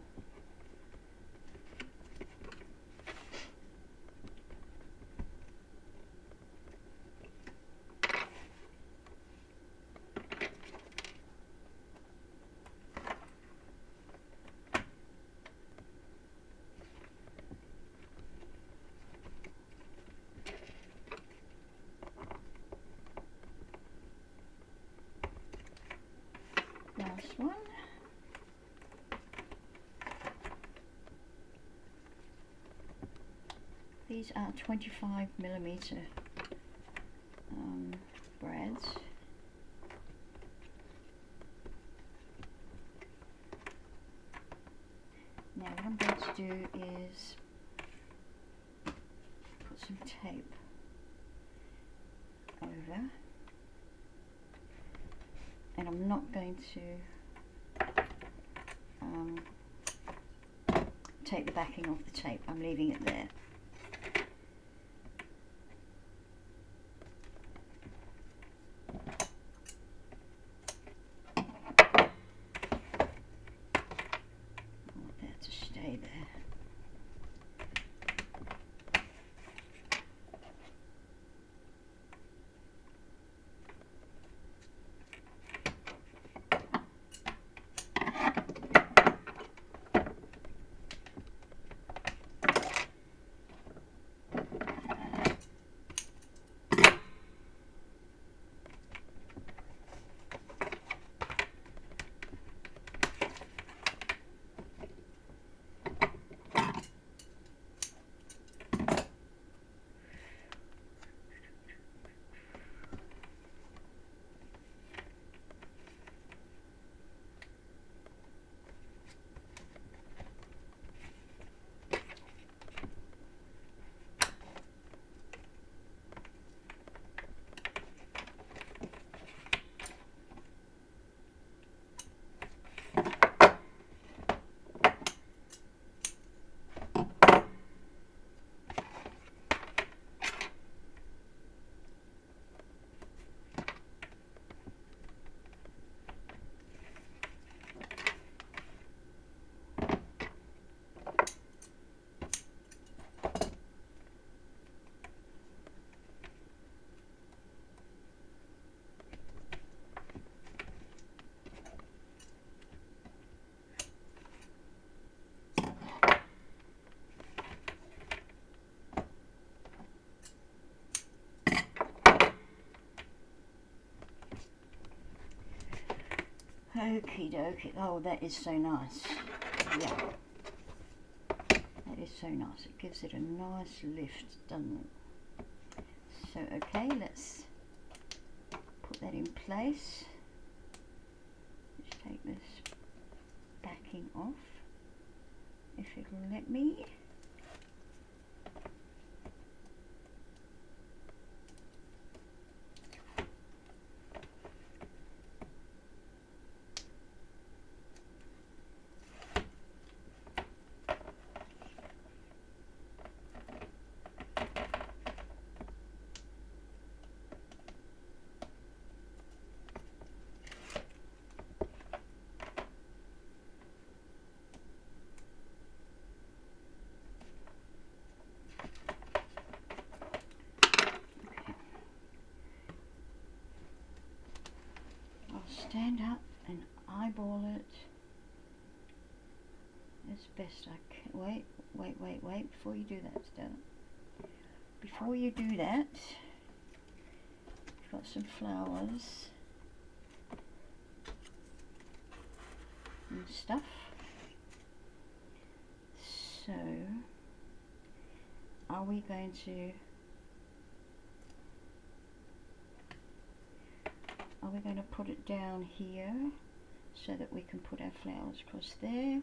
Last one. These are 25mm brads. Now what I'm going to do is put some tape over, and I'm not going to take the backing off the tape. I'm leaving it there. I want that to stay there. Okie dokie. Oh, that is so nice. Yeah. That is so nice. It gives it a nice lift, doesn't it? So, okay, let's put that in place. Let's take this backing off, if it'll let me. Stand up and eyeball it as best I can. Wait, before you do that, Stella. Before you do that, I've got some flowers and stuff. So, are we going to put it down here so that we can put our flowers across there,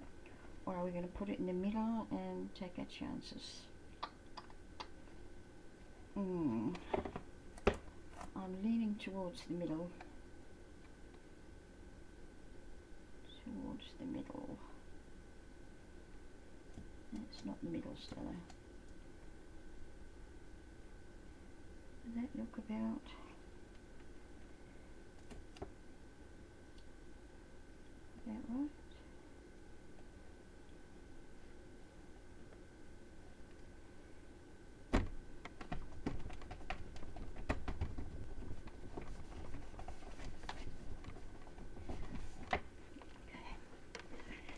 or are we going to put it in the middle and take our chances? I'm towards the middle. Towards the middle. It's not the middle, Stella. Does that look about right?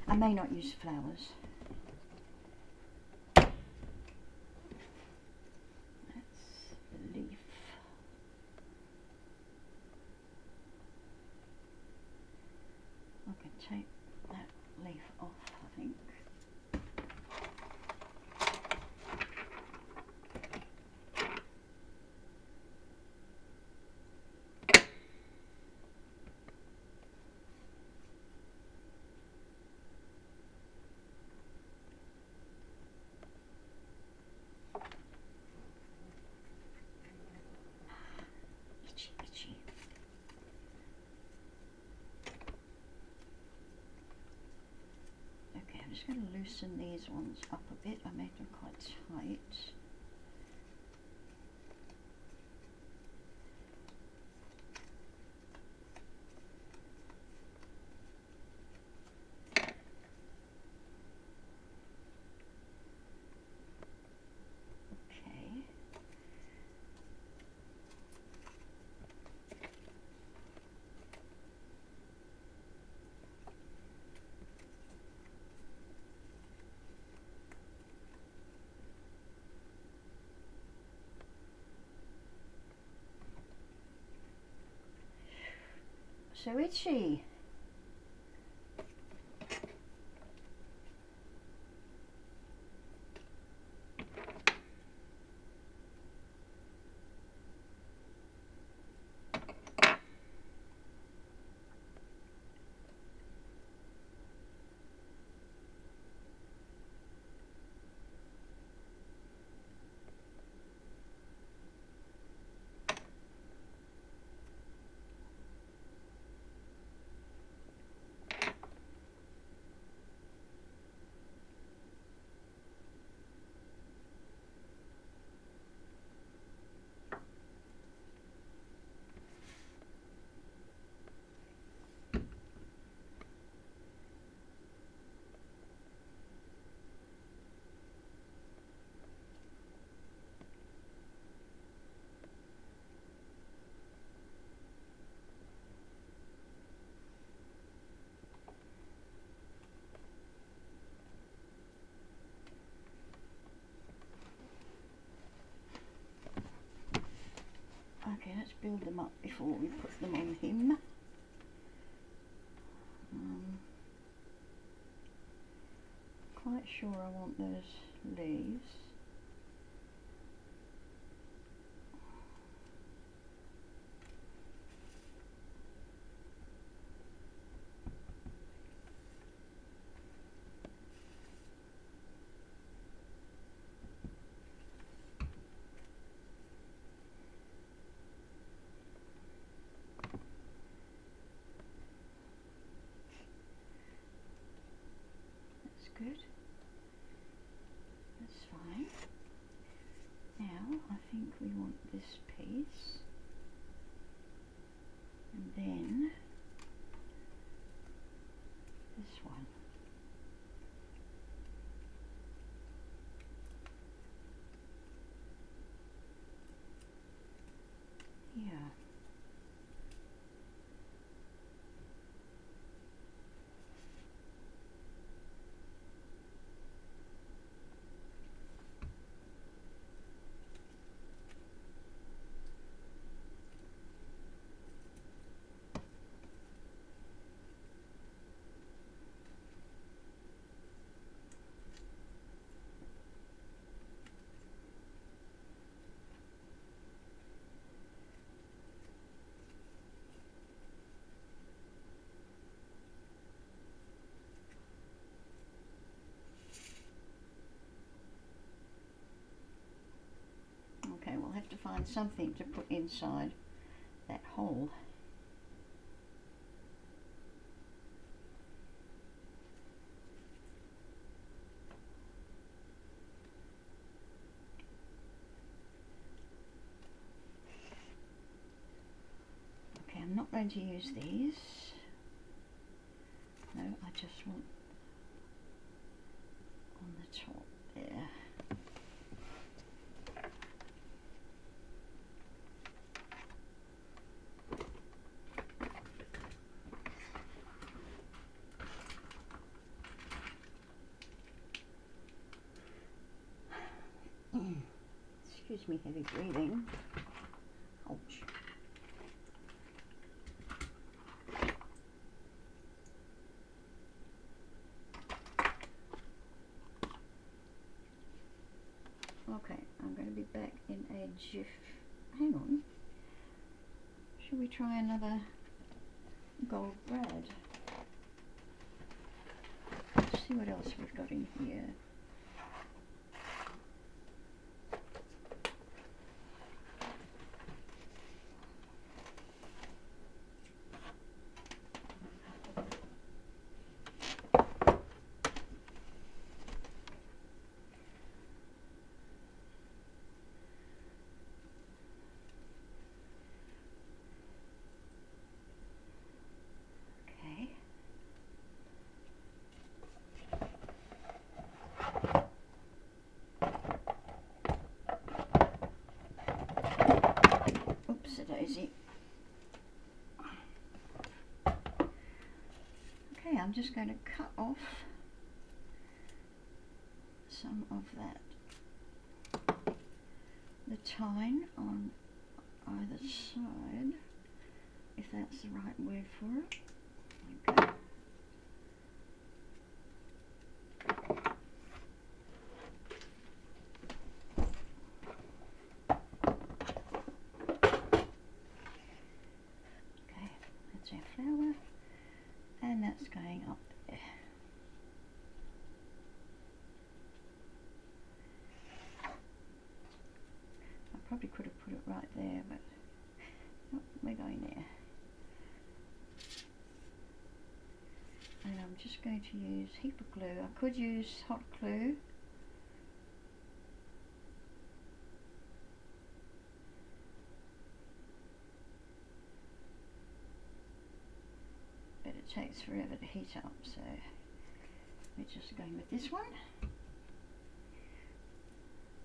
I may not use flowers. That's the leaf. I can take that leaf off, I think. Itchy. Okay, I'm just going to loosen these ones up a bit. I made them quite tight. So itchy. Okay, let's build them up before we put them on him. Quite sure I want those leaves. Good. That's fine. Now I think we want this piece, and then this one. Here. Okay, we'll have to find something to put inside that hole. Okay, I'm not going to use these. No, I just want on the top there. Excuse me, heavy breathing. Ouch. Okay, I'm going to be back in a jiff. Hang on. Should we try another gold brad? Let's see what else we've got in here. Daisy. Okay, I'm just going to cut off some of that, the tine on either side, if that's the right word for it. Okay. Flower, and that's going up there. I probably could have put it right there, but nope, we're going there. And I'm just going to use a heap of glue. I could use hot glue, but it takes forever to heat up, so we're just going with this one.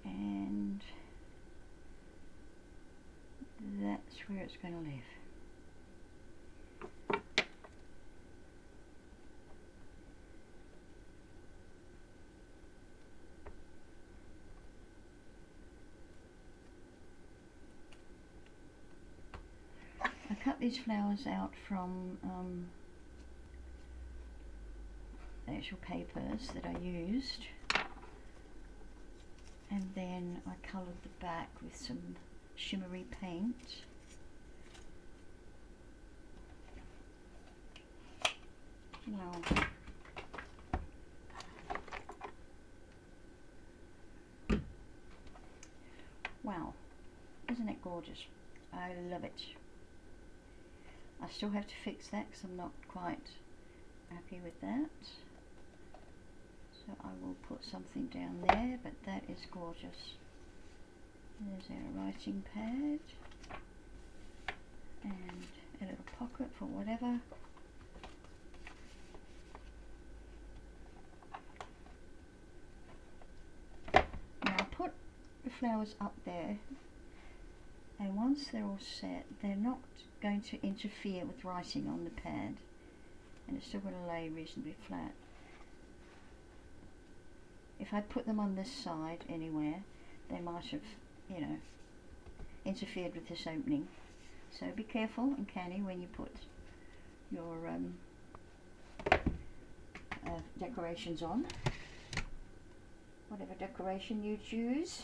And that's where it's going to live. I cut these flowers out from the actual papers that I used, and then I coloured the back with some shimmery paint. Now, wow, isn't it gorgeous? I love it. I still have to fix that because I'm not quite happy with that. So I will put something down there, but that is gorgeous. There's our writing pad and a little pocket for whatever. Now I put the flowers up there, and once they're all set, they're not going to interfere with writing on the pad, and it's still going to lay reasonably flat. If I put them on this side anywhere, they might have, you know, interfered with this opening. So be careful and canny when you put your decorations on, whatever decoration you choose.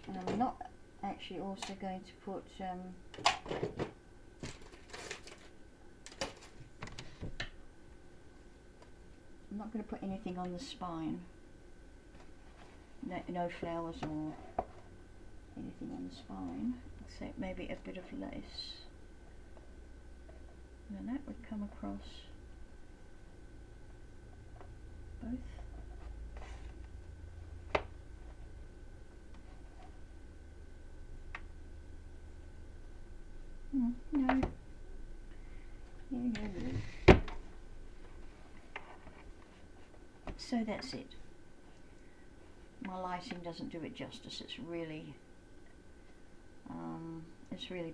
And I'm not actually also going to put I'm not going to put anything on the spine, no flowers or anything on the spine, except maybe a bit of lace. And that would come across both. No. No. So that's it. My lighting doesn't do it justice. It's really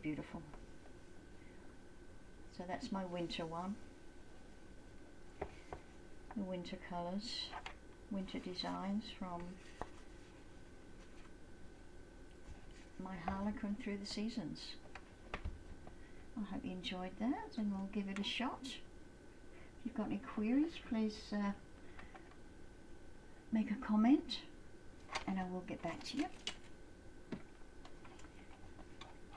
beautiful. So that's my winter one. The winter colours, winter designs from my Harlequin Through the Seasons. I hope you enjoyed that, and we'll give it a shot. If you've got any queries, please make a comment and I will get back to you.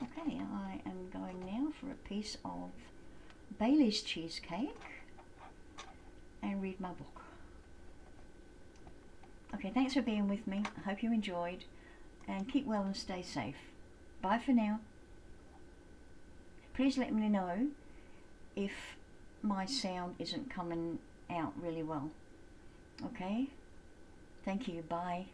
Okay, I am going now for a piece of Bailey's cheesecake and read my book. Okay, thanks for being with me. I hope you enjoyed, and keep well and stay safe. Bye for now. Please let me know if my sound isn't coming out really well. Okay? Thank you. Bye.